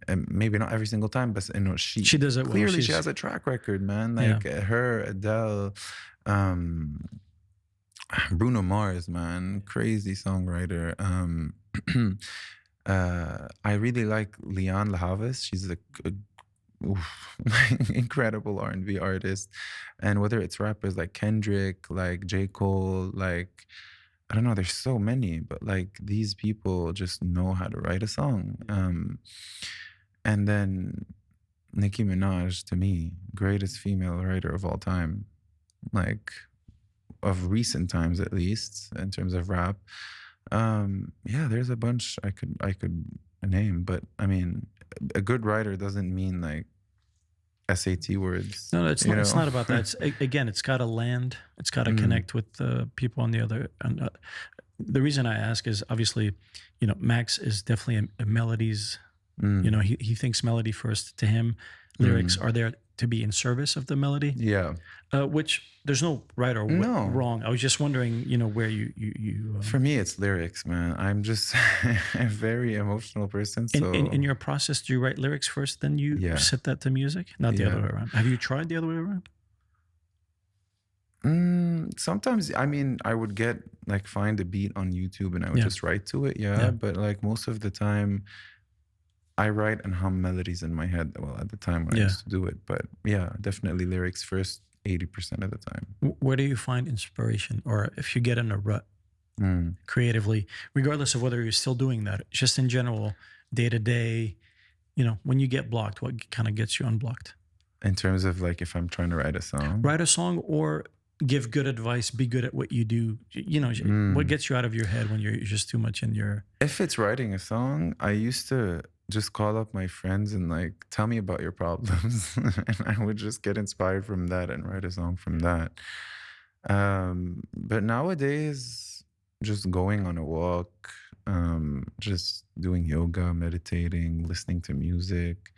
[SPEAKER 2] And maybe not every single time, but she
[SPEAKER 1] does it
[SPEAKER 2] clearly.
[SPEAKER 1] Well.
[SPEAKER 2] She has a track record, man. Like her, Adele. Bruno Mars, man, crazy songwriter. I really like Leon Lahavis. She's a incredible R&B artist. And whether it's rappers like Kendrick, like J. Cole, like, I don't know, there's so many, but like these people just know how to write a song. And then Nicki Minaj, to me, greatest female writer of all time. Like, of recent times at least, in terms of rap. There's a bunch I could name, but I mean, a good writer doesn't mean like SAT words.
[SPEAKER 1] No, it's not. It's not about that. It's got to land. It's got to connect with the people on the other. The reason I ask is obviously, Max is definitely a melodies. He thinks melody first. To him, lyrics are there to be in service of the melody.
[SPEAKER 2] Yeah.
[SPEAKER 1] Which there's no right or wrong. I was just wondering, where you
[SPEAKER 2] For me, it's lyrics, man. I'm just a very emotional person. So
[SPEAKER 1] in your process, do you write lyrics first, then you set that to music? Not the other way around. Have you tried the other way around?
[SPEAKER 2] Sometimes, I mean, I would find a beat on YouTube and I would just write to it. But like most of the time, I write and hum melodies in my head. Well, at the time when I used to do it, but definitely lyrics first. 80% of the time.
[SPEAKER 1] Where do you find inspiration, or if you get in a rut creatively, regardless of whether you're still doing that, just in general, day to day, you know, when you get blocked, what kind of gets you unblocked?
[SPEAKER 2] In terms of like if I'm trying to write a song or give good advice, be good at what you do, you know, what gets you out of your head when you're just too much in your... If it's writing a song, I used to just call up my friends and like, tell me about your problems. And I would just get inspired from that and write a song from that. But nowadays, just going on a walk, just doing yoga, meditating, listening to music,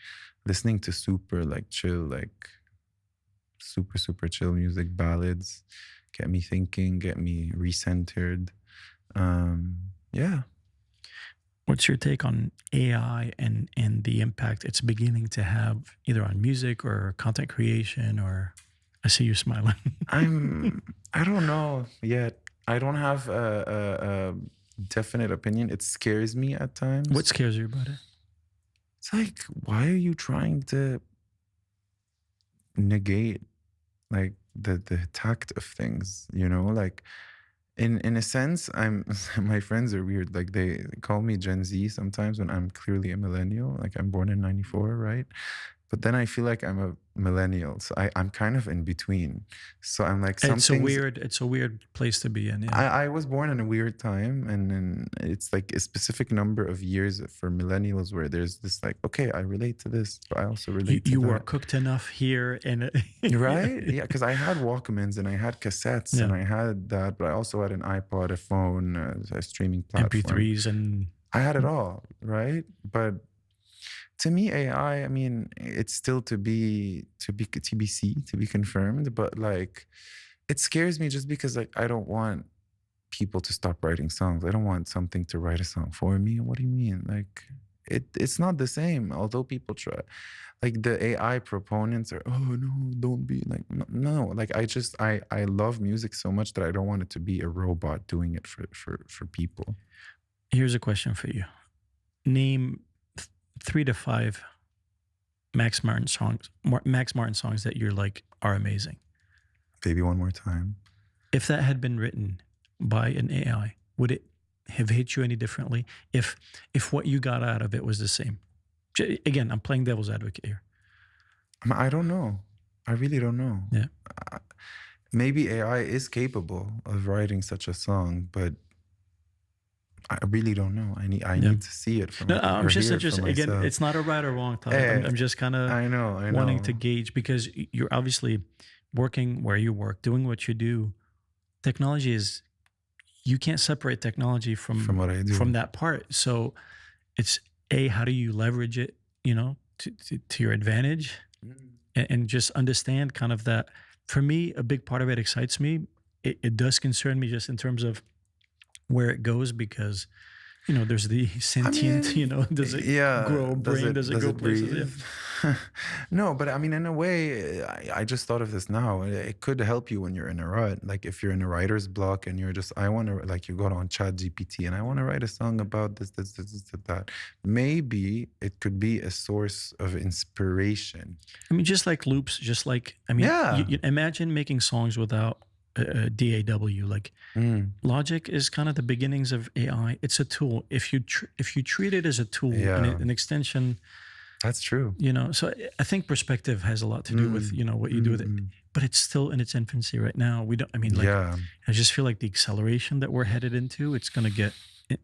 [SPEAKER 2] listening to super like chill, like super chill music, ballads, get me thinking, get me recentered. Yeah.
[SPEAKER 1] What's your take on AI and the impact it's beginning to have either on music or content creation? Or I see you smiling.
[SPEAKER 2] I don't know yet. I don't have a definite opinion. It scares me at times.
[SPEAKER 1] What scares you about it?
[SPEAKER 2] It's like, why are you trying to negate like the tact of things, you know? Like in a sense, my friends are weird. Like they call me Gen Z sometimes when I'm clearly a millennial. Like I'm born in 94, right? But then I feel like I'm a millennial. So I'm kind of in between. So I'm like,
[SPEAKER 1] it's a weird place to be in. Yeah.
[SPEAKER 2] I was born in a weird time, and then it's like a specific number of years for millennials where there's this like, okay, I relate to this, but I also relate to
[SPEAKER 1] you
[SPEAKER 2] that.
[SPEAKER 1] were cooked enough here, and
[SPEAKER 2] right? Yeah, because I had Walkmans and I had cassettes and I had that, but I also had an iPod, a phone, a streaming platform,
[SPEAKER 1] MP3s, and
[SPEAKER 2] I had it all, right? But to me, AI, I mean, it's still to be TBC, to be confirmed. But like, it scares me just because like I don't want people to stop writing songs. I don't want something to write a song for me. What do you mean? Like, it's not the same. Although people try, like the AI proponents are, oh no, don't be like, no. Like I love music so much that I don't want it to be a robot doing it for people.
[SPEAKER 1] Here's a question for you. Name 3 to 5 Max Martin songs that you're like are amazing.
[SPEAKER 2] Baby One More Time.
[SPEAKER 1] If that had been written by an AI, would it have hit you any differently? If what you got out of it was the same? Again, I'm playing devil's advocate here.
[SPEAKER 2] I don't know. I really don't know.
[SPEAKER 1] Yeah.
[SPEAKER 2] Maybe AI is capable of writing such a song, but I really don't know. I need to see it from.
[SPEAKER 1] I'm just interested. Again, it's not a right or wrong topic. I'm just kind of
[SPEAKER 2] I know
[SPEAKER 1] wanting to gauge, because you're obviously working where you work, doing what you do. Technology is, you can't separate technology from
[SPEAKER 2] what I do,
[SPEAKER 1] from that part. So it's how do you leverage it, you know, to your advantage, and just understand kind of that. For me, a big part of it excites me. It does concern me just in terms of where it goes, because, you know, there's the sentient, you know, does it grow a brain? Does it go places? Yeah.
[SPEAKER 2] No, but I mean, in a way, I just thought of this now. It could help you when you're in a rut. Like if you're in a writer's block and you're just, I want to, like you go on ChatGPT and I want to write a song about this, that. Maybe it could be a source of inspiration.
[SPEAKER 1] I mean, just like loops, just like, I mean, you imagine making songs without DAW. Like Logic is kind of the beginnings of AI. It's a tool. If you treat it as a tool, an extension,
[SPEAKER 2] that's true.
[SPEAKER 1] You know, so I think perspective has a lot to do with, you know, what you do with it. But it's still in its infancy right now. We don't. I mean, like, I just feel like the acceleration that we're headed into, it's going to get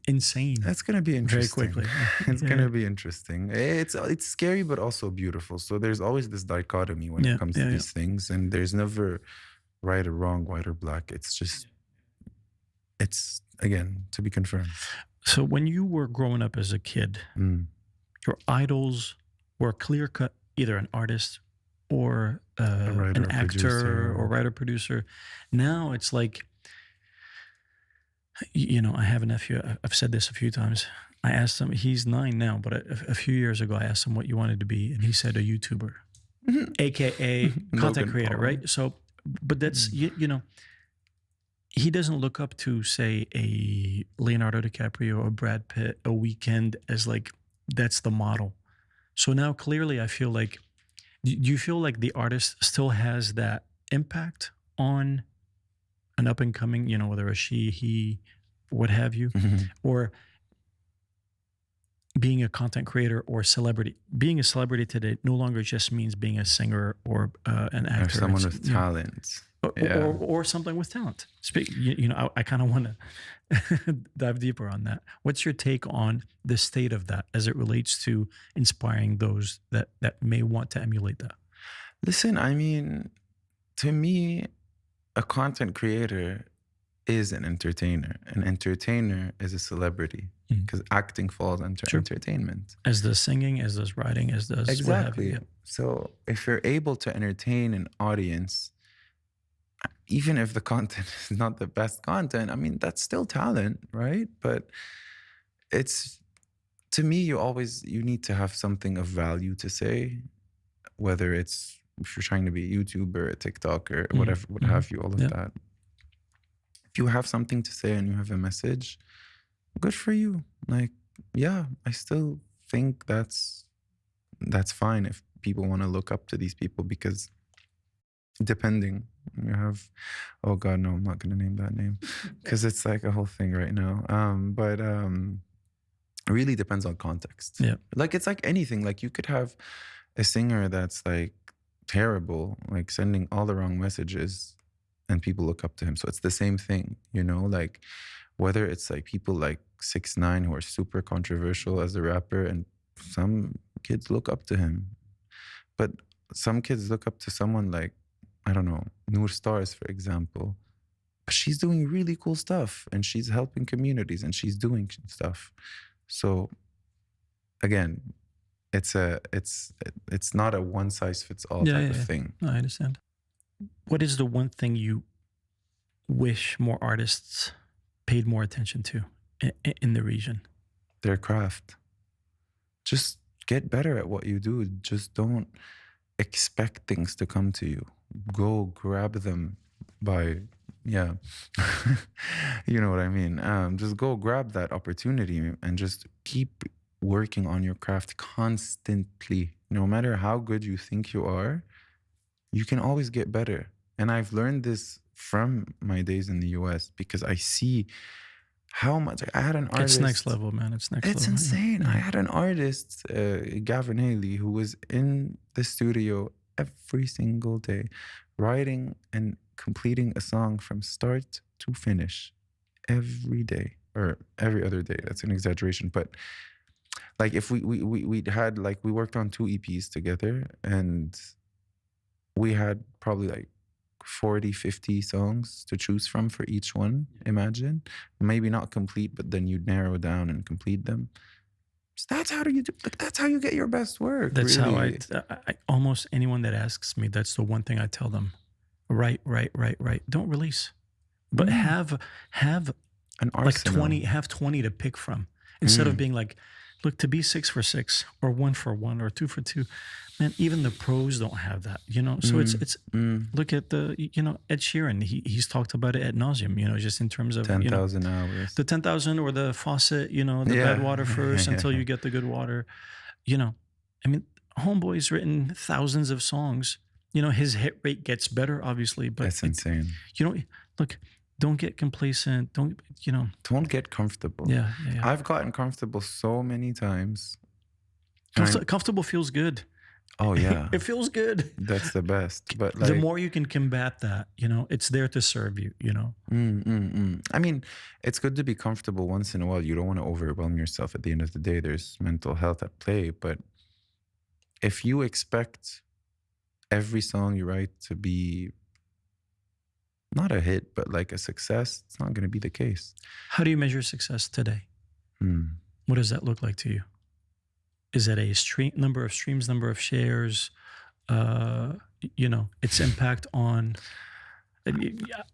[SPEAKER 1] insane.
[SPEAKER 2] That's going to be interesting.
[SPEAKER 1] Very quickly.
[SPEAKER 2] It's going to be interesting. It's scary, but also beautiful. So there's always this dichotomy when it comes to these things, and there's never right or wrong, white or black. It's just, it's, again, to be confirmed.
[SPEAKER 1] So when you were growing up as a kid, your idols were clear-cut, either an artist or an actor or writer-producer. Now it's like, you know, I have a nephew. I've said this a few times. I asked him, he's 9 now, but a few years ago I asked him what you wanted to be, and he said a YouTuber, AKA content creator, right? So, but that's, you know, he doesn't look up to, say, a Leonardo DiCaprio or Brad Pitt, a Weeknd as like, that's the model. So now clearly I feel like, do you feel like the artist still has that impact on an up and coming, you know, whether a she, he, what have you, or being a content creator or celebrity? Being a celebrity today no longer just means being a singer or an actor.
[SPEAKER 2] Or someone with talent.
[SPEAKER 1] Or something with talent. I kind of want to dive deeper on that. What's your take on the state of that as it relates to inspiring those that may want to emulate that?
[SPEAKER 2] Listen, I mean, to me, a content creator is an entertainer. An entertainer is a celebrity because acting falls under entertainment. As does
[SPEAKER 1] singing, as does writing, as does
[SPEAKER 2] exactly.
[SPEAKER 1] What have you.
[SPEAKER 2] So if you're able to entertain an audience, even if the content is not the best content, I mean, that's still talent, right? But it's, to me, you need to have something of value to say, whether it's, if you're trying to be a YouTuber, a TikToker, whatever, what have you, all of that. If you have something to say and you have a message, good for you. Like, yeah, I still think that's fine if people want to look up to these people, because depending, you have, oh God, no, I'm not going to name that name because it's like a whole thing right now. But it really depends on context.
[SPEAKER 1] Yeah.
[SPEAKER 2] Like, it's like anything. Like, you could have a singer that's like terrible, like sending all the wrong messages, and people look up to him. So it's the same thing, you know, like whether it's like people like 6ix9ine who are super controversial as a rapper, and some kids look up to him. But some kids look up to someone like, I don't know, Noor Stars, for example. But she's doing really cool stuff, and she's helping communities, and she's doing stuff. So again, it's not a one size fits all type of thing.
[SPEAKER 1] No, I understand. What is the one thing you wish more artists paid more attention to in the region?
[SPEAKER 2] Their craft. Just get better at what you do. Just don't expect things to come to you. Go grab them by, you know what I mean? Just go grab that opportunity and just keep working on your craft constantly. No matter how good you think you are, you can always get better. And I've learned this from my days in the US, because I see how much I had an artist.
[SPEAKER 1] It's next level, man. It's next level.
[SPEAKER 2] It's insane. I had an artist, Gavin Haley, who was in the studio every single day, writing and completing a song from start to finish every day, or every other day. That's an exaggeration, but like if we had, like, we worked on 2 EPs together, and we had probably like 40, 50 songs to choose from for each one. Imagine, maybe not complete, but then you'd narrow down and complete them. So that's how you do. Like, that's how you get your best work.
[SPEAKER 1] That's
[SPEAKER 2] really.
[SPEAKER 1] how I almost anyone that asks me, that's the one thing I tell them: write. Don't release, but have
[SPEAKER 2] an arsenal.
[SPEAKER 1] Like 20. Have 20 to pick from, instead of being like, look, to be 6 for 6 or 1 for 1 or 2 for 2, man, even the pros don't have that, you know? So it's look at the, you know, Ed Sheeran, he's talked about it ad nauseum, you know, just in terms of
[SPEAKER 2] 10,000 hours.
[SPEAKER 1] The 10,000 or the faucet, you know, the bad water first until you get the good water. You know, I mean, Homeboy's written thousands of songs. You know, his hit rate gets better, obviously, but
[SPEAKER 2] that's insane.
[SPEAKER 1] You know, look, don't get complacent. Don't
[SPEAKER 2] get comfortable.
[SPEAKER 1] Yeah.
[SPEAKER 2] I've gotten comfortable so many times.
[SPEAKER 1] Comfortable feels good.
[SPEAKER 2] Oh yeah.
[SPEAKER 1] It feels good.
[SPEAKER 2] That's the best. But like,
[SPEAKER 1] the more you can combat that, you know, it's there to serve you, you know.
[SPEAKER 2] I mean, it's good to be comfortable once in a while. You don't want to overwhelm yourself. At the end of the day, there's mental health at play. But if you expect every song you write to be not a hit, but like a success, it's not going to be the case.
[SPEAKER 1] How do you measure success today? What does that look like to you? Is that a number of streams, number of shares, you know, its impact on...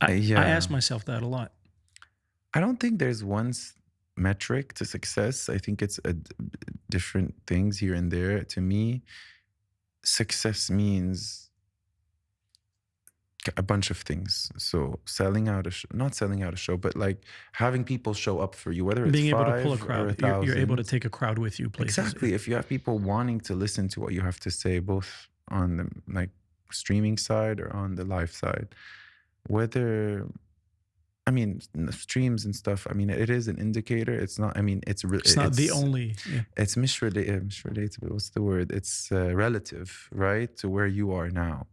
[SPEAKER 1] I ask myself that a lot.
[SPEAKER 2] I don't think there's one metric to success. I think it's different things here and there. To me, success means a bunch of things. So not selling out a show, but like having people show up for you, whether it's
[SPEAKER 1] being able to
[SPEAKER 2] 5
[SPEAKER 1] pull a crowd,
[SPEAKER 2] or 1,000.
[SPEAKER 1] You're able to take a crowd with you places.
[SPEAKER 2] Exactly. If you have people wanting to listen to what you have to say, both on the like streaming side or on the live side. Whether, I mean, streams and stuff, I mean, it is an indicator. It's not, I mean, it's
[SPEAKER 1] not the only. Yeah.
[SPEAKER 2] It's relatable. What's the word? It's relative, right? To where you are now.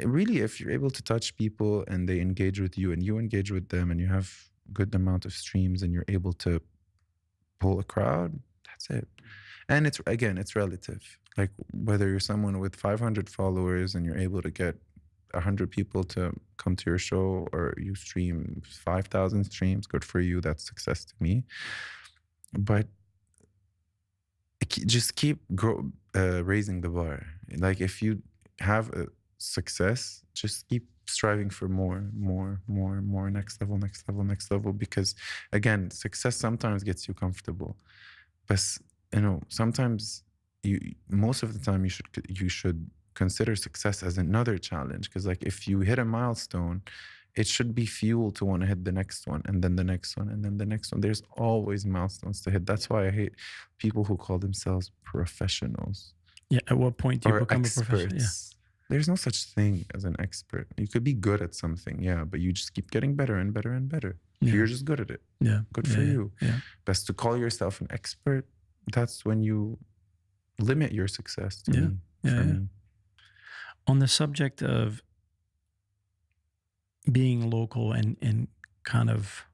[SPEAKER 2] Really, if you're able to touch people and they engage with you and you engage with them and you have good amount of streams and you're able to pull a crowd, that's it. And it's relative. Like whether you're someone with 500 followers and you're able to get 100 people to come to your show, or you stream 5,000 streams, good for you. That's success to me. But just keep raising the bar. Like if you have a success, just keep striving for more, next level. Because again, success sometimes gets you comfortable. But sometimes most of the time you should consider success as another challenge, because like if you hit a milestone, it should be fuel to want to hit the next one and then the next one and then the next one. There's always milestones to hit. That's why I hate people who call themselves professionals.
[SPEAKER 1] Yeah, at what point do you become a professional? Yeah.
[SPEAKER 2] There's no such thing as an expert. You could be good at something, yeah, but you just keep getting better and better and better. Yeah. You're just good at it.
[SPEAKER 1] Yeah,
[SPEAKER 2] good for you. Yeah. But to call yourself an expert, that's when you limit your success to me. Me.
[SPEAKER 1] On the subject of being local and kind of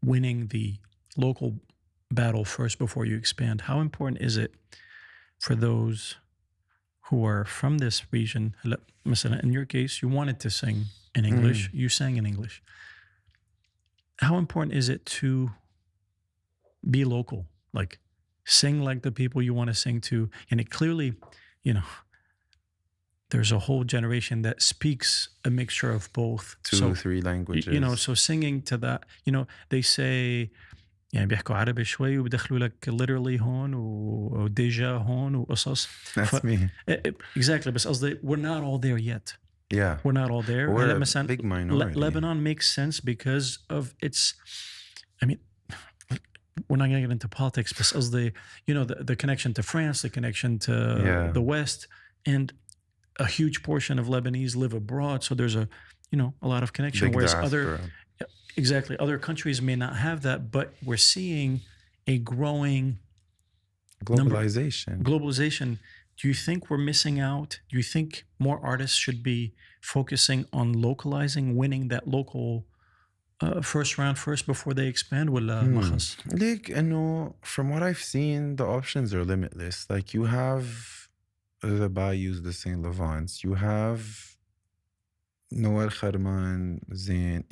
[SPEAKER 1] winning the local battle first before you expand, how important is it for those who are from this region? In your case, you wanted to sing in English. You sang in English. How important is it to be local? Like sing like the people you want to sing to. And it clearly, there's a whole generation that speaks a mixture of both.
[SPEAKER 2] 2 or 3 languages.
[SPEAKER 1] So singing to that, they say, يعني بيحكوا عربي شوي وبدخلوا لك literally هون وديجا هون وقصص.
[SPEAKER 2] That's me.
[SPEAKER 1] Exactly. بس قصدي we're not all there yet.
[SPEAKER 2] Yeah.
[SPEAKER 1] We're not all there.
[SPEAKER 2] We're a big minority.
[SPEAKER 1] Lebanon makes sense because of its, I mean, we're not going to get into politics, but قصدي, the connection to France, the connection to the West, and a huge portion of Lebanese live abroad. So there's a lot of connection.
[SPEAKER 2] Big
[SPEAKER 1] whereas
[SPEAKER 2] diaspora.
[SPEAKER 1] Other countries may not have that, but we're seeing a growing globalization. Do you think we're missing out? Do you think more artists should be focusing on localizing, winning that local first round first before they expand?
[SPEAKER 2] Like, from what I've seen, the options are limitless. Like you have the Bayous, the Saint Levants, you have Noel Kharman, Zain,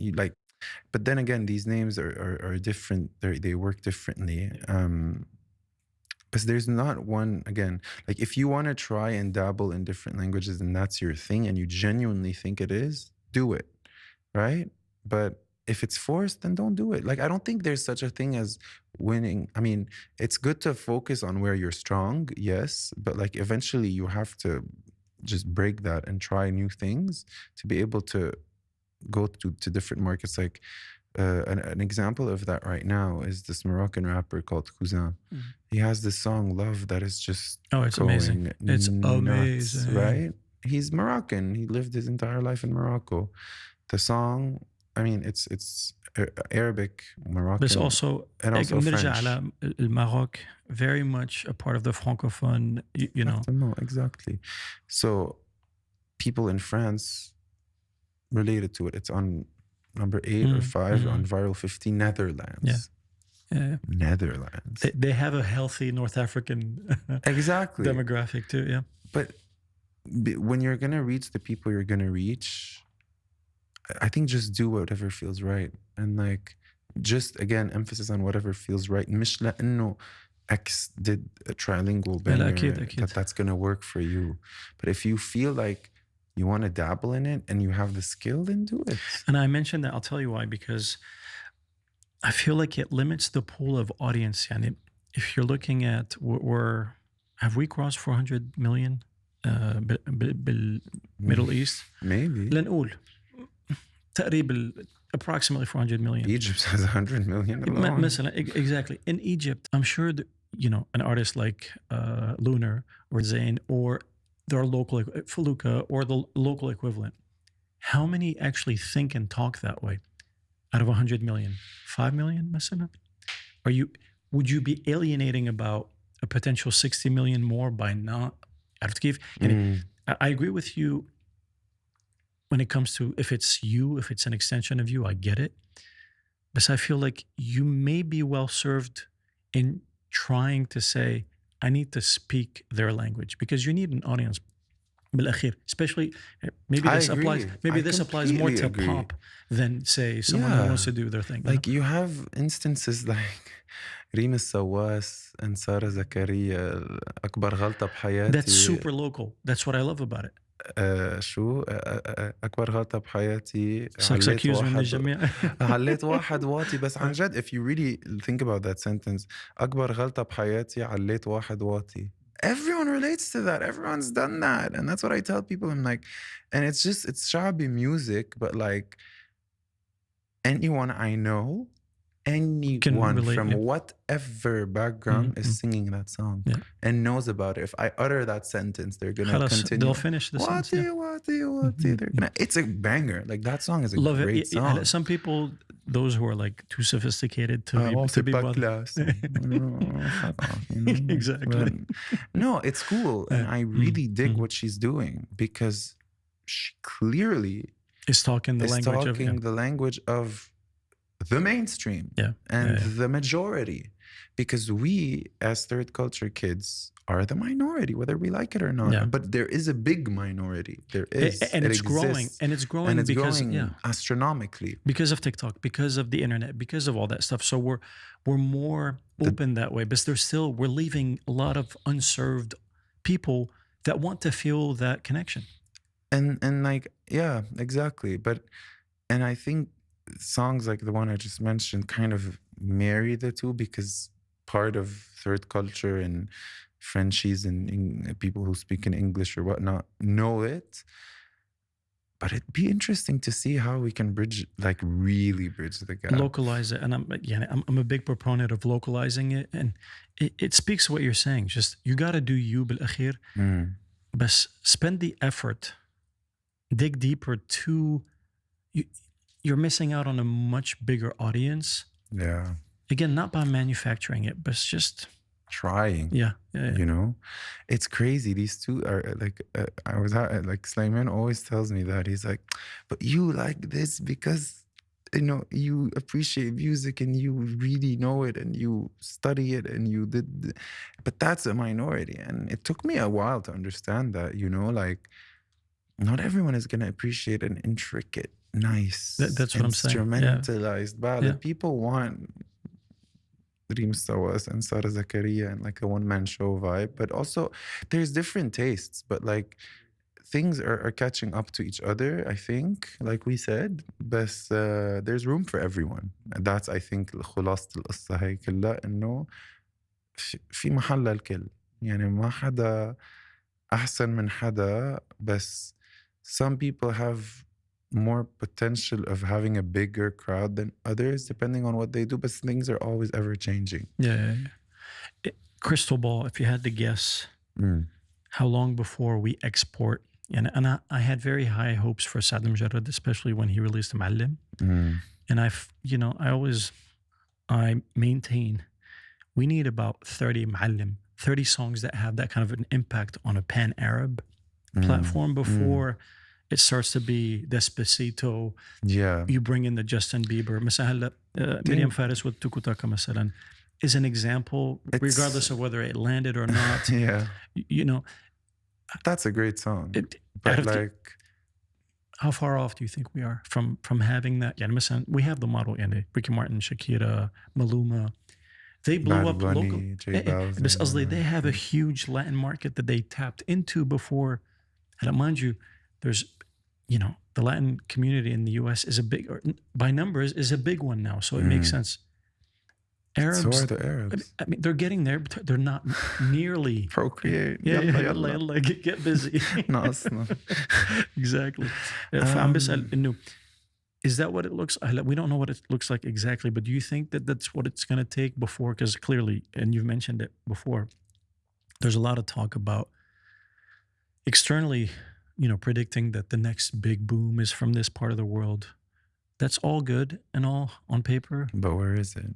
[SPEAKER 2] but then again, these names are different. They work differently. Because there's not one, again, like if you want to try and dabble in different languages and that's your thing and you genuinely think it is, do it, right? But if it's forced, then don't do it. Like, I don't think there's such a thing as winning. I mean, it's good to focus on where you're strong, yes, but like eventually you have to just break that and try new things to be able to go to different markets. Like an example of that right now is this Moroccan rapper called Cousin. He has this song Love that is just
[SPEAKER 1] it's amazing. It's amazing,
[SPEAKER 2] right? He's Moroccan. He lived his entire life in Morocco. The song, I mean, it's Arabic, Moroccan,
[SPEAKER 1] but also
[SPEAKER 2] French.
[SPEAKER 1] على Maroc, very much a part of the francophone,
[SPEAKER 2] No, exactly. So people in France related to it. It's on number 8 or 5 on Viral 50, Netherlands.
[SPEAKER 1] Yeah.
[SPEAKER 2] Netherlands.
[SPEAKER 1] They have a healthy North African
[SPEAKER 2] exactly
[SPEAKER 1] demographic too, yeah.
[SPEAKER 2] But when you're going to reach the people you're going to reach, I think just do whatever feels right. And like, just again, emphasis on whatever feels right. مش لأنه X did a trilingual banger that's going to work for you. But if you feel like you want to dabble in it and you have the skill, then do it.
[SPEAKER 1] And I mentioned that, I'll tell you why, because I feel like it limits the pool of audience. And if you're looking at, have we crossed 400 million Middle East?
[SPEAKER 2] Maybe.
[SPEAKER 1] لنقول تقريبا approximately 400 million.
[SPEAKER 2] Egypt has 100 million alone.
[SPEAKER 1] Exactly. In Egypt, I'm sure that, an artist like Lunar or Zayn or their local Faluka or the local equivalent, how many actually think and talk that way? Out of 100 million, 5 million مثلا? Would you be alienating about a potential 60 million more by not? عرفت كيف؟ يعني I agree with you when it comes to if it's you, if it's an extension of you, I get it. But I feel like you may be well served in trying to say, I need to speak their language, because you need an audience. بالأخير, especially maybe this applies more to pop than say someone who wants to do their thing.
[SPEAKER 2] Like you have instances like ريم السواس and سارة زكريا أكبر غلطة بحياتي.
[SPEAKER 1] That's super local. That's what I love about it.
[SPEAKER 2] شو أكبر غلطة بحياتي عليت واحد واطي بس عن جد if you really think about that sentence أكبر غلطة بحياتي عليت واحد واطي. Everyone relates to that. Everyone's done that. And that's what I tell people. I'm like, and it's shabi music, but like anyone I know, anyone relate, from whatever background is singing that song and knows about it. If I utter that sentence, they're going to continue.
[SPEAKER 1] They'll finish the sentence.
[SPEAKER 2] They're gonna, it's a banger. Like that song is a great song.
[SPEAKER 1] Some people, those who are like too sophisticated to be bothered. Exactly.
[SPEAKER 2] But, no, it's cool. And I really dig what she's doing, because she clearly
[SPEAKER 1] is talking the
[SPEAKER 2] language of the mainstream and the majority, because we as third culture kids are the minority, whether we like it or not. But there is a big minority. There is,
[SPEAKER 1] and it's growing, and it's growing because
[SPEAKER 2] astronomically,
[SPEAKER 1] because of TikTok, because of the internet, because of all that stuff. So we're more open that way, but we're leaving a lot of unserved people that want to feel that connection.
[SPEAKER 2] And like exactly. And I think songs like the one I just mentioned kind of marry the two, because part of third culture and Frenchies and people who speak in English or whatnot know it. But it'd be interesting to see how we can really bridge the gap.
[SPEAKER 1] Localize it. And I'm a big proponent of localizing it. And it speaks to what you're saying. Just, you got to do you بالأخير. But spend the effort, dig deeper to... You're missing out on a much bigger audience.
[SPEAKER 2] Yeah.
[SPEAKER 1] Again, not by manufacturing it, but just
[SPEAKER 2] trying.
[SPEAKER 1] Yeah.
[SPEAKER 2] You know, it's crazy. These two are like, I was like, Slayman always tells me that. He's like, but you like this because, you know, you appreciate music and you really know it and you study it and you did. But that's a minority. And it took me a while to understand that, you know, like, not everyone is going to appreciate an intricate, nice,
[SPEAKER 1] that's what I'm saying.
[SPEAKER 2] Instrumentalized ballad. People want Reem Sawas and Sarah Zakaria and like a one-man show vibe, but also there's different tastes, but like things are catching up to each other, I think, like we said, but there's room for everyone. And that's, I think, خلاصة القصة هي كلها إنه في محل الكل. يعني ما حدا أحسن من حدا, بس some people have more potential of having a bigger crowd than others, depending on what they do, but things are always ever changing.
[SPEAKER 1] Crystal ball, if you had to guess, how long before we export? And I had very high hopes for Saad Mjarrad, especially when he released Muallim. And I maintain we need about 30 Muallim, 30 songs that have that kind of an impact on a pan-Arab platform before it starts to be Despacito. You bring in the Justin Bieber. مثلا Miriam Faris with Tukutaka مثلا is an example, regardless of whether it landed or not. You know,
[SPEAKER 2] that's a great song. But like,
[SPEAKER 1] how far off do you think we are from having that? يعني مثلا we have the model, يعني Ricky Martin, Shakira, Maluma. They blew up locally. But قصدي, they have a huge Latin market that they tapped into before. And mind you, there's, you know, the Latin community in the US is a big, or by numbers, is a big one now. So it makes sense. Arabs.
[SPEAKER 2] So are the Arabs.
[SPEAKER 1] I mean, they're getting there, but they're not nearly.
[SPEAKER 2] Procreate.
[SPEAKER 1] يلا get busy. Exactly. فعم بسأل إنه, is that what it looks like? We don't know what it looks like exactly, but do you think that that's what it's going to take before? Because clearly, and you've mentioned it before, there's a lot of talk about externally, predicting that the next big boom is from this part of the world. That's all good and all on paper.
[SPEAKER 2] But where is it?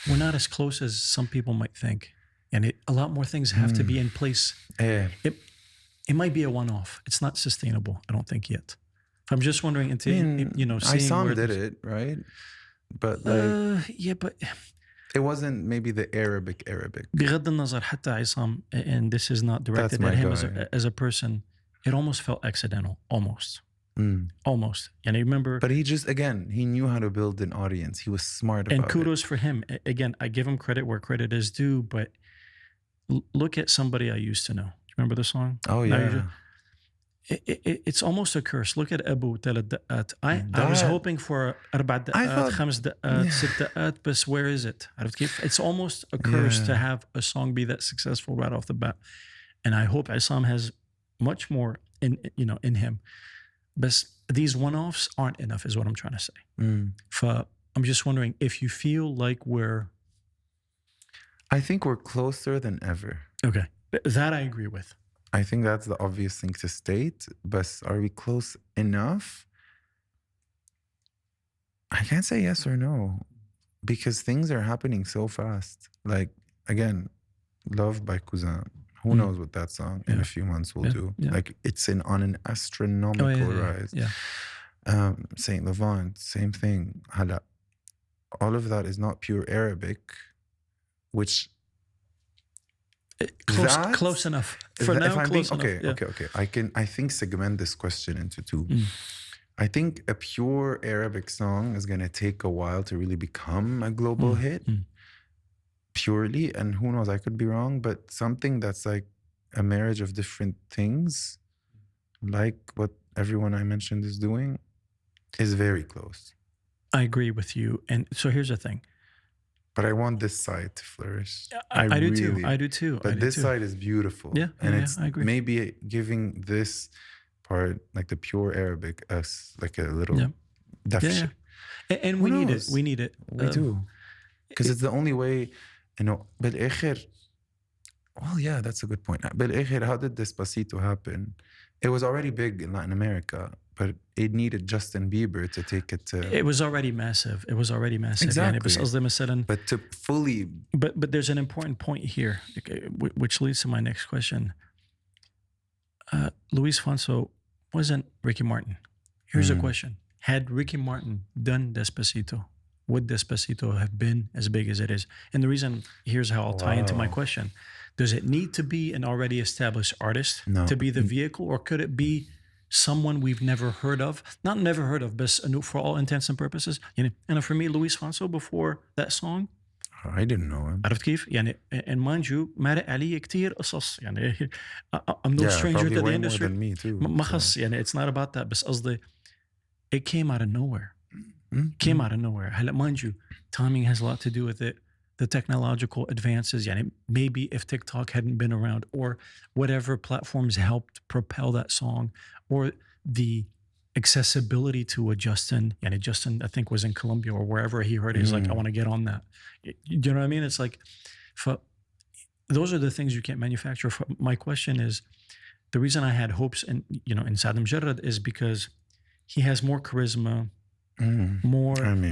[SPEAKER 1] We're not as close as some people might think. And a lot more things have to be in place. It might be a one-off. It's not sustainable, I don't think yet. I'm just wondering, seeing
[SPEAKER 2] Isam
[SPEAKER 1] where
[SPEAKER 2] did it, right? But like,
[SPEAKER 1] but
[SPEAKER 2] it wasn't maybe the Arabic.
[SPEAKER 1] بغض النظر حتى عصام, and this is not directed at him as a person, it almost felt accidental, almost. Almost. And I remember,
[SPEAKER 2] but he knew how to build an audience. He was smart about it.
[SPEAKER 1] And kudos for him. Again, I give him credit where credit is due, but look at Somebody I Used to Know. Do you remember the song?
[SPEAKER 2] Oh yeah.
[SPEAKER 1] It's almost a curse. Look at Abu 3 دقات. I was hoping for 4 دقات, 5 دقات, 6 دقات, but where is it? It's almost a curse to have a song be that successful right off the bat. And I hope Isam has much more in him. But these one-offs aren't enough is what I'm trying to say. I'm just wondering if you feel like
[SPEAKER 2] I think we're closer than ever.
[SPEAKER 1] Okay. That I agree with.
[SPEAKER 2] I think that's the obvious thing to state, but are we close enough? I can't say yes or no, because things are happening so fast. Like, again, Love by Cousin. Who knows what that song in a few months will do? Yeah. Like, it's on an astronomical rise. Yeah. Saint Levant, same thing. Hala. All of that is not pure Arabic, which...
[SPEAKER 1] Close enough. For now, close enough.
[SPEAKER 2] Okay. I think segment this question into two. I think a pure Arabic song is going to take a while to really become a global hit. Purely, and who knows, I could be wrong, but something that's like a marriage of different things, like what everyone I mentioned is doing, is very close.
[SPEAKER 1] I agree with you. And so here's the thing.
[SPEAKER 2] But I want this side to flourish.
[SPEAKER 1] I do too.
[SPEAKER 2] But this side is beautiful.
[SPEAKER 1] Yeah, it's
[SPEAKER 2] I agree. Maybe giving this part, like the pure Arabic, as like a little dafsh.
[SPEAKER 1] And we need it. We need it.
[SPEAKER 2] We do. Because it's the only way, بالآخر, well, yeah, that's a good point. بالآخر, how did Despacito happen? It was already big in Latin America, but it needed Justin Bieber to take it to...
[SPEAKER 1] It was already massive.
[SPEAKER 2] Exactly. But to fully...
[SPEAKER 1] But there's an important point here, which leads to my next question. Luis Fonso wasn't Ricky Martin. Here's a question. Had Ricky Martin done Despacito, would Despacito have been as big as it is? And the reason, here's how I'll tie into my question. Does it need to be an already established artist to be the vehicle, or could it be someone we've never heard of? Not never heard of, but for all intents and purposes. And for me, Luis Fonso, before that song,
[SPEAKER 2] I didn't know him.
[SPEAKER 1] عرفت كيف؟ and mind you, مارق علي كتير قصص. I'm no stranger to the industry.
[SPEAKER 2] Me too.
[SPEAKER 1] ما خص, it's not about that. بس قصدي, it came out of nowhere. Came out of nowhere. هلا mind you, timing has a lot to do with it. The technological advances, maybe if TikTok hadn't been around, or whatever platforms helped propel that song, or the accessibility to a Justin, Justin I think was in Colombia or wherever he heard it, he's like, I want to get on that. You know what I mean? It's like, those are the things you can't manufacture. My question is, the reason I had hopes in Saad Mjarrad is because he has more charisma,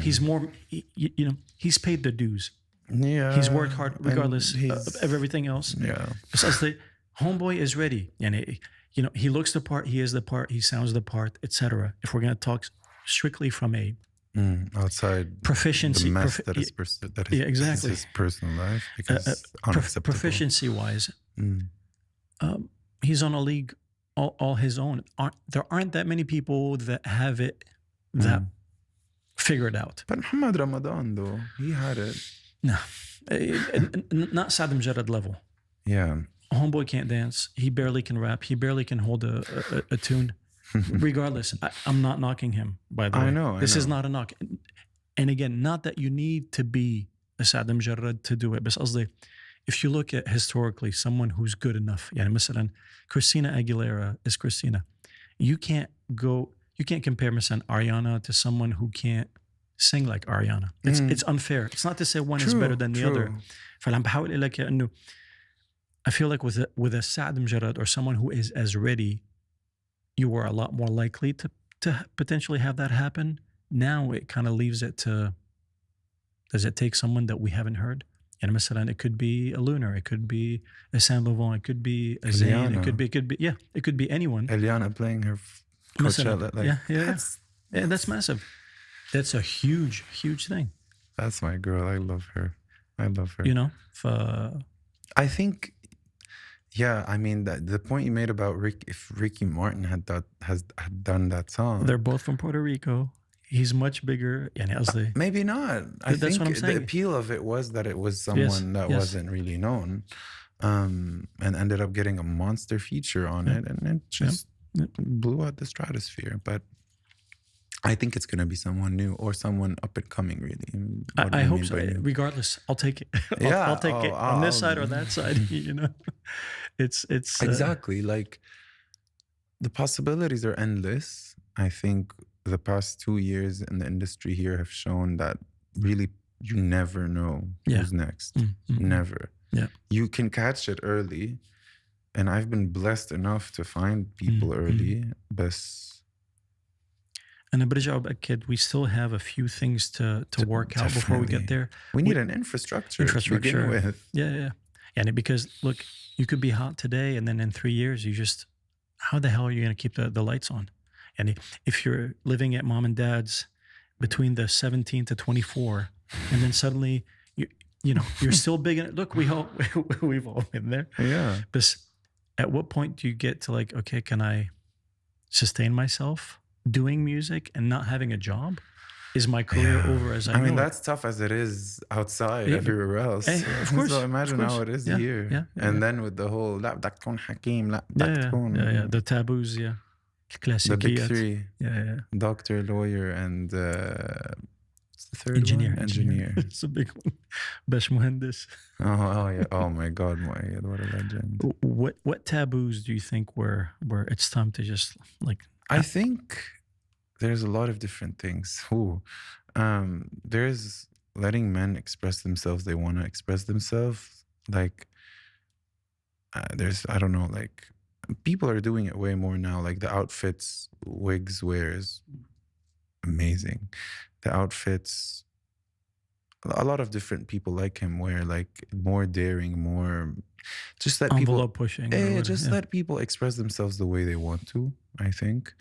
[SPEAKER 1] he's more, he's paid the dues.
[SPEAKER 2] Yeah,
[SPEAKER 1] he's worked hard regardless of everything else.
[SPEAKER 2] Yeah,
[SPEAKER 1] besides the homeboy is ready, and he looks the part, he is the part, he sounds the part, etc. If we're going to talk strictly from a
[SPEAKER 2] outside
[SPEAKER 1] proficiency,
[SPEAKER 2] the mess that is
[SPEAKER 1] exactly
[SPEAKER 2] his personal life, because unacceptable.
[SPEAKER 1] Proficiency wise, he's on a league all his own. There aren't that many people that have it that figured out.
[SPEAKER 2] But Muhammad Ramadan, though, he had it.
[SPEAKER 1] No, not Saad Mjarrad level.
[SPEAKER 2] Yeah.
[SPEAKER 1] Homeboy can't dance. He barely can rap. He barely can hold a tune. Regardless, I'm not knocking him, by the way.
[SPEAKER 2] I know.
[SPEAKER 1] This is not a knock. And again, not that you need to be a Saad Mjarrad to do it. But if you look at historically someone who's good enough, مثلا Christina Aguilera is Christina. You can't compare مثلا Ariana to someone who can't sing like Ariana. It's unfair. It's not to say one is better than the other. فاللي عم بحاول لك انه I feel like with a Saad Mjarrad or someone who is as ready, you were a lot more likely to potentially have that happen. Now it kind of leaves it to, does it take someone that we haven't heard? And مثلا it could be a Lunar, it could be a Saint Laurent, it could be a Zayn, it could be anyone.
[SPEAKER 2] Eliana playing her Coachella, like,
[SPEAKER 1] yeah, that's massive. That's a huge thing.
[SPEAKER 2] That's my girl. I love her.
[SPEAKER 1] You know,
[SPEAKER 2] I think, yeah, I mean, the point you made about if Ricky Martin had done that song.
[SPEAKER 1] They're both from Puerto Rico. He's much bigger.
[SPEAKER 2] Maybe not. I think what I'm saying. The appeal of it was that it was someone that wasn't really known, and ended up getting a monster feature on it, and it just blew out the stratosphere. But I think it's going to be someone new or someone up and coming, really.
[SPEAKER 1] I hope so. Regardless, I'll take it. I'll take it on this side or that side. You know, it's
[SPEAKER 2] exactly like the possibilities are endless. I think the past 2 years in the industry here have shown that really you never know who's next. Never.
[SPEAKER 1] Yeah.
[SPEAKER 2] You can catch it early, and I've been blessed enough to find people early. But
[SPEAKER 1] أنا برجع وبأكد we still have a few things to work out before we get there.
[SPEAKER 2] We need an infrastructure to begin with.
[SPEAKER 1] Yeah. And because look, you could be hot today, and then in 3 years you just, how the hell are you going to keep the lights on? And if you're living at mom and dad's between the 17 to 24, and then suddenly you know you're still big in it. Look, we've all been there.
[SPEAKER 2] Yeah.
[SPEAKER 1] But at what point do you get to like, okay, can I sustain myself doing music and not having a job? Is my career over as I
[SPEAKER 2] mean, that's tough as it is outside everywhere else.
[SPEAKER 1] Of course.
[SPEAKER 2] So imagine how it is here. And then with the whole لا بدك تكون حكيم, لا بدك تكون
[SPEAKER 1] the taboos,
[SPEAKER 2] the big three. Doctor, lawyer, and the third
[SPEAKER 1] engineer.
[SPEAKER 2] one? Engineer.
[SPEAKER 1] It's a big one. Bash Muhandis.
[SPEAKER 2] Oh yeah. Oh my God, what a legend.
[SPEAKER 1] What taboos do you think were it's time to just like?
[SPEAKER 2] I think there's a lot of different things. There's letting men express themselves. They want to express themselves. Like there's, I don't know, like people are doing it way more now. Like the outfits Wiggs wears, amazing. The outfits, a lot of different people like him wear, like more daring, more just let
[SPEAKER 1] envelope
[SPEAKER 2] people
[SPEAKER 1] pushing.
[SPEAKER 2] Let people express themselves the way they want to. I think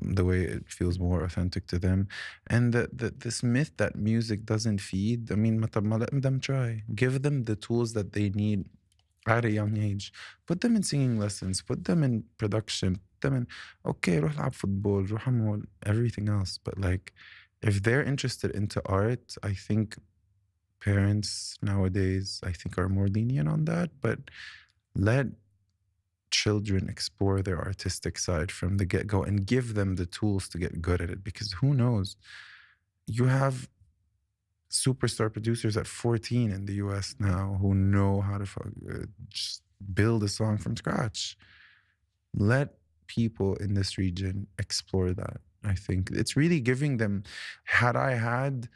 [SPEAKER 2] the way it feels more authentic to them, and this myth that music doesn't feed. I mean, let them try. Give them the tools that they need at a young age. Put them in singing lessons. Put them in production. Put them in روح لعب فوتبول, روح عمل everything else. But like, if they're interested into art, I think parents nowadays, I think, are more lenient on that. But let children explore their artistic side from the get-go and give them the tools to get good at it. Because who knows? You have superstar producers at 14 in the US now who know how to just build a song from scratch. Let people in this region explore that. I think it's really giving them, had I had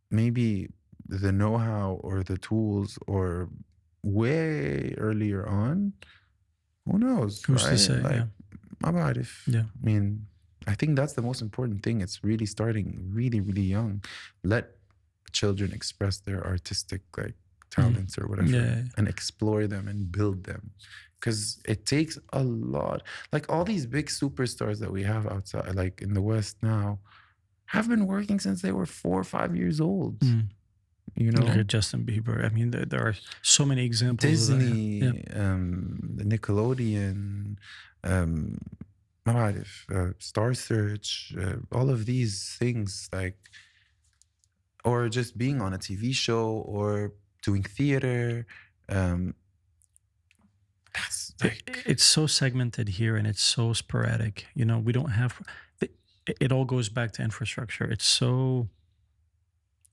[SPEAKER 2] maybe the know-how or the tools or way earlier on, who knows?
[SPEAKER 1] Who's
[SPEAKER 2] right?
[SPEAKER 1] to say?
[SPEAKER 2] Like,
[SPEAKER 1] Yeah.
[SPEAKER 2] I mean, I think that's the most important thing. It's really starting really, really young. Let children express their artistic like talents or whatever, and explore them and build them. Because it takes a lot. Like all these big superstars that we have outside, like in the West now, have been working since they were 4 or 5 years old. You know,
[SPEAKER 1] look at Justin Bieber. I mean, there are so many examples.
[SPEAKER 2] Disney, the Nickelodeon, Star Search, all of these things, like, or just being on a TV show or doing theater. That's like,
[SPEAKER 1] it's so segmented here and it's so sporadic. You know, we don't have. It all goes back to infrastructure. It's so.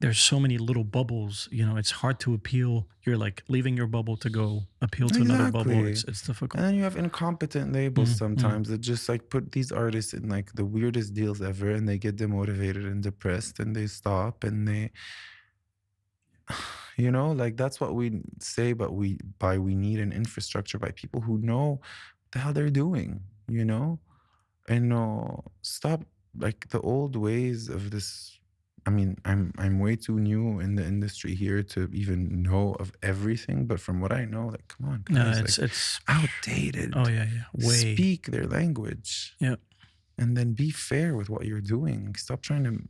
[SPEAKER 1] There's so many little bubbles, you know, it's hard to appeal. You're like leaving your bubble to go appeal to another bubble. It's difficult.
[SPEAKER 2] And then you have incompetent labels sometimes that just like put these artists in like the weirdest deals ever, and they get demotivated and depressed and they stop and they, You know, like that's what we say, but we need an infrastructure by people who know what the hell they're doing, you know? And stop like the old ways of this. I mean, I'm way too new in the industry here to even know of everything, but from what I know, like, come on, guys,
[SPEAKER 1] it's
[SPEAKER 2] outdated.
[SPEAKER 1] Oh yeah, way.
[SPEAKER 2] Speak their language.
[SPEAKER 1] Yeah.
[SPEAKER 2] And then be fair with what you're doing. Stop trying to,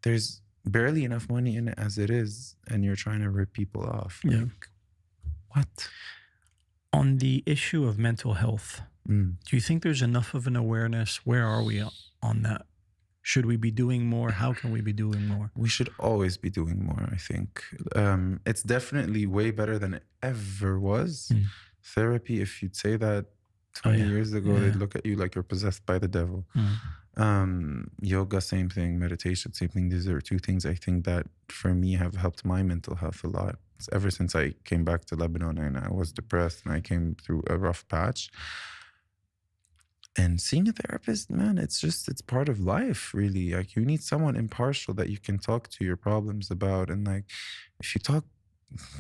[SPEAKER 2] there's barely enough money in it as it is, and you're trying to rip people off.
[SPEAKER 1] Yeah.
[SPEAKER 2] Like, what?
[SPEAKER 1] On the issue of mental health, do you think there's enough of an awareness? Where are we on that? Should we be doing more? How can we be doing more?
[SPEAKER 2] We should always be doing more, I think. It's definitely way better than it ever was. Therapy, if you'd say that 20 years ago, they'd look at you like you're possessed by the devil. Yoga, same thing. Meditation, same thing. These are two things I think that for me have helped my mental health a lot. Ever since I came back to Lebanon and I was depressed and I came through a rough patch. And seeing a therapist, man, it's part of life, really. Like, you need someone impartial that you can talk to your problems about. And like, if you talk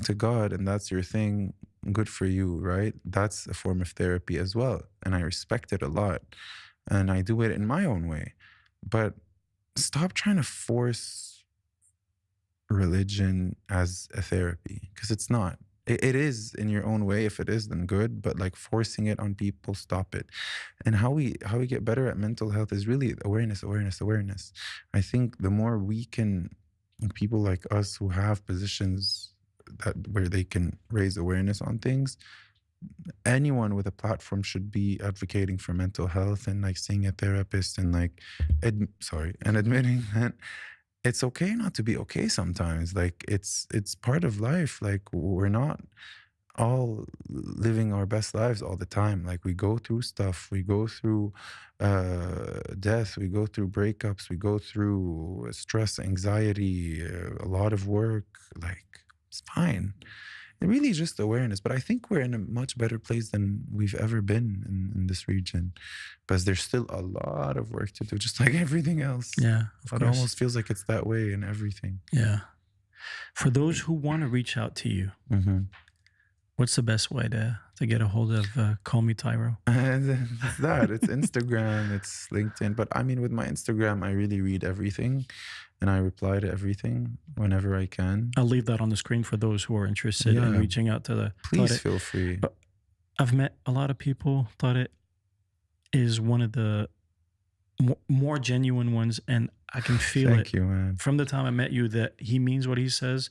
[SPEAKER 2] to God and that's your thing, good for you, right? That's a form of therapy as well. And I respect it a lot. And I do it in my own way. But stop trying to force religion as a therapy, because it's not. It is in your own way. If it is, then good. But like forcing it on people, stop it. And how we get better at mental health is really awareness. I think the more we can, people like us who have positions where they can raise awareness on things, anyone with a platform should be advocating for mental health and like seeing a therapist and like admitting that it's okay not to be okay sometimes. Like it's part of life. Like we're not all living our best lives all the time. Like we go through stuff, we go through death, we go through breakups, we go through stress, anxiety, a lot of work. Like it's fine. Really just awareness. But I think we're in a much better place than we've ever been in this region, because there's still a lot of work to do, just like everything else.
[SPEAKER 1] Yeah,
[SPEAKER 2] it almost feels like it's that way in everything.
[SPEAKER 1] Yeah. For those who want to reach out to you, what's the best way to get a hold of Call Me Tyro?
[SPEAKER 2] It's Instagram, it's LinkedIn. But I mean, with my Instagram, I really read everything and I reply to everything whenever I can.
[SPEAKER 1] I'll leave that on the screen for those who are interested in reaching out to the...
[SPEAKER 2] Please feel free.
[SPEAKER 1] But I've met a lot of people. Tarek is one of the more genuine ones, and I can feel
[SPEAKER 2] Thank you, man.
[SPEAKER 1] From the time I met you that he means what he says.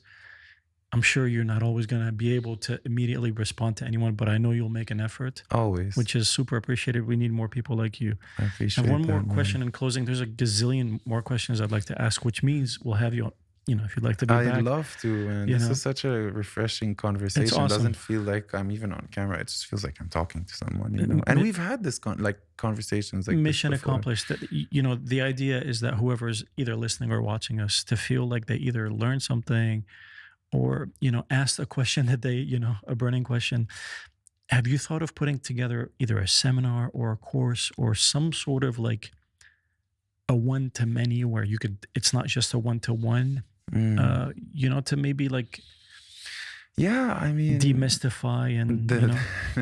[SPEAKER 1] I'm sure you're not always going to be able to immediately respond to anyone, but I know you'll make an effort.
[SPEAKER 2] Always.
[SPEAKER 1] Which is super appreciated. We need more people like you.
[SPEAKER 2] I appreciate
[SPEAKER 1] that. And one more
[SPEAKER 2] man.
[SPEAKER 1] question in closing. There's a gazillion more questions I'd like to ask, which means we'll have you, if you'd like to be back.
[SPEAKER 2] I'd love to, man. This is such a refreshing conversation.
[SPEAKER 1] It's awesome.
[SPEAKER 2] It doesn't feel like I'm even on camera. It just feels like I'm talking to someone, you know? And we've had this conversations like
[SPEAKER 1] mission
[SPEAKER 2] this before.
[SPEAKER 1] accomplished. That, the idea is that whoever's either listening or watching us to feel like they either learned something or, asked a question that they, a burning question. Have you thought of putting together either a seminar or a course or some sort of like a one-to-many where you could, it's not just a one-to-one, to maybe like,
[SPEAKER 2] I mean,
[SPEAKER 1] demystify and,
[SPEAKER 2] the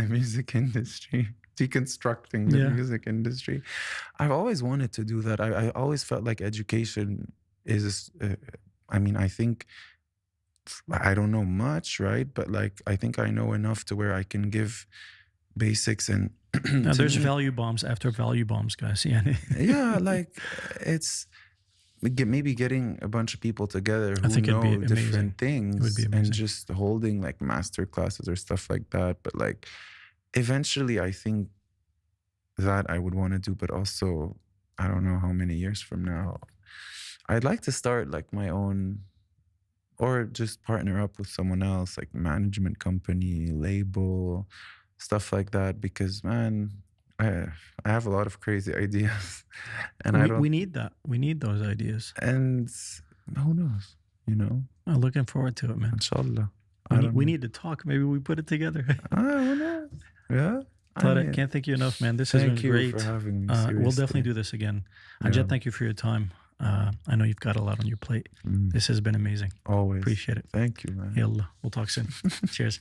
[SPEAKER 2] music industry, deconstructing the music industry. I've always wanted to do that. I always felt like education is, I think, I don't know much, right? But like, I think I know enough to where I can give basics and...
[SPEAKER 1] Now, there's value bombs after value bombs, guys.
[SPEAKER 2] Yeah, like it's maybe getting a bunch of people together who know different things and just holding like master classes or stuff like that. But like, eventually I think that I would want to do, but also, I don't know how many years from now, I'd like to start like my own, or just partner up with someone else, like management company, label, stuff like that. Because, man, I have a lot of crazy ideas. And
[SPEAKER 1] we need that. We need those ideas.
[SPEAKER 2] And who knows,
[SPEAKER 1] I'm looking forward to it, man.
[SPEAKER 2] Inshallah.
[SPEAKER 1] We need to talk. Maybe we put it together.
[SPEAKER 2] Who knows? Yeah.
[SPEAKER 1] I can't thank you enough, man. This has been great.
[SPEAKER 2] Thank you for having me.
[SPEAKER 1] We'll definitely do this again. Anjad, thank you for your time. I know you've got a lot on your plate. This has been amazing.
[SPEAKER 2] Always.
[SPEAKER 1] Appreciate it.
[SPEAKER 2] Thank you, man.
[SPEAKER 1] Yalla, we'll talk soon. Cheers.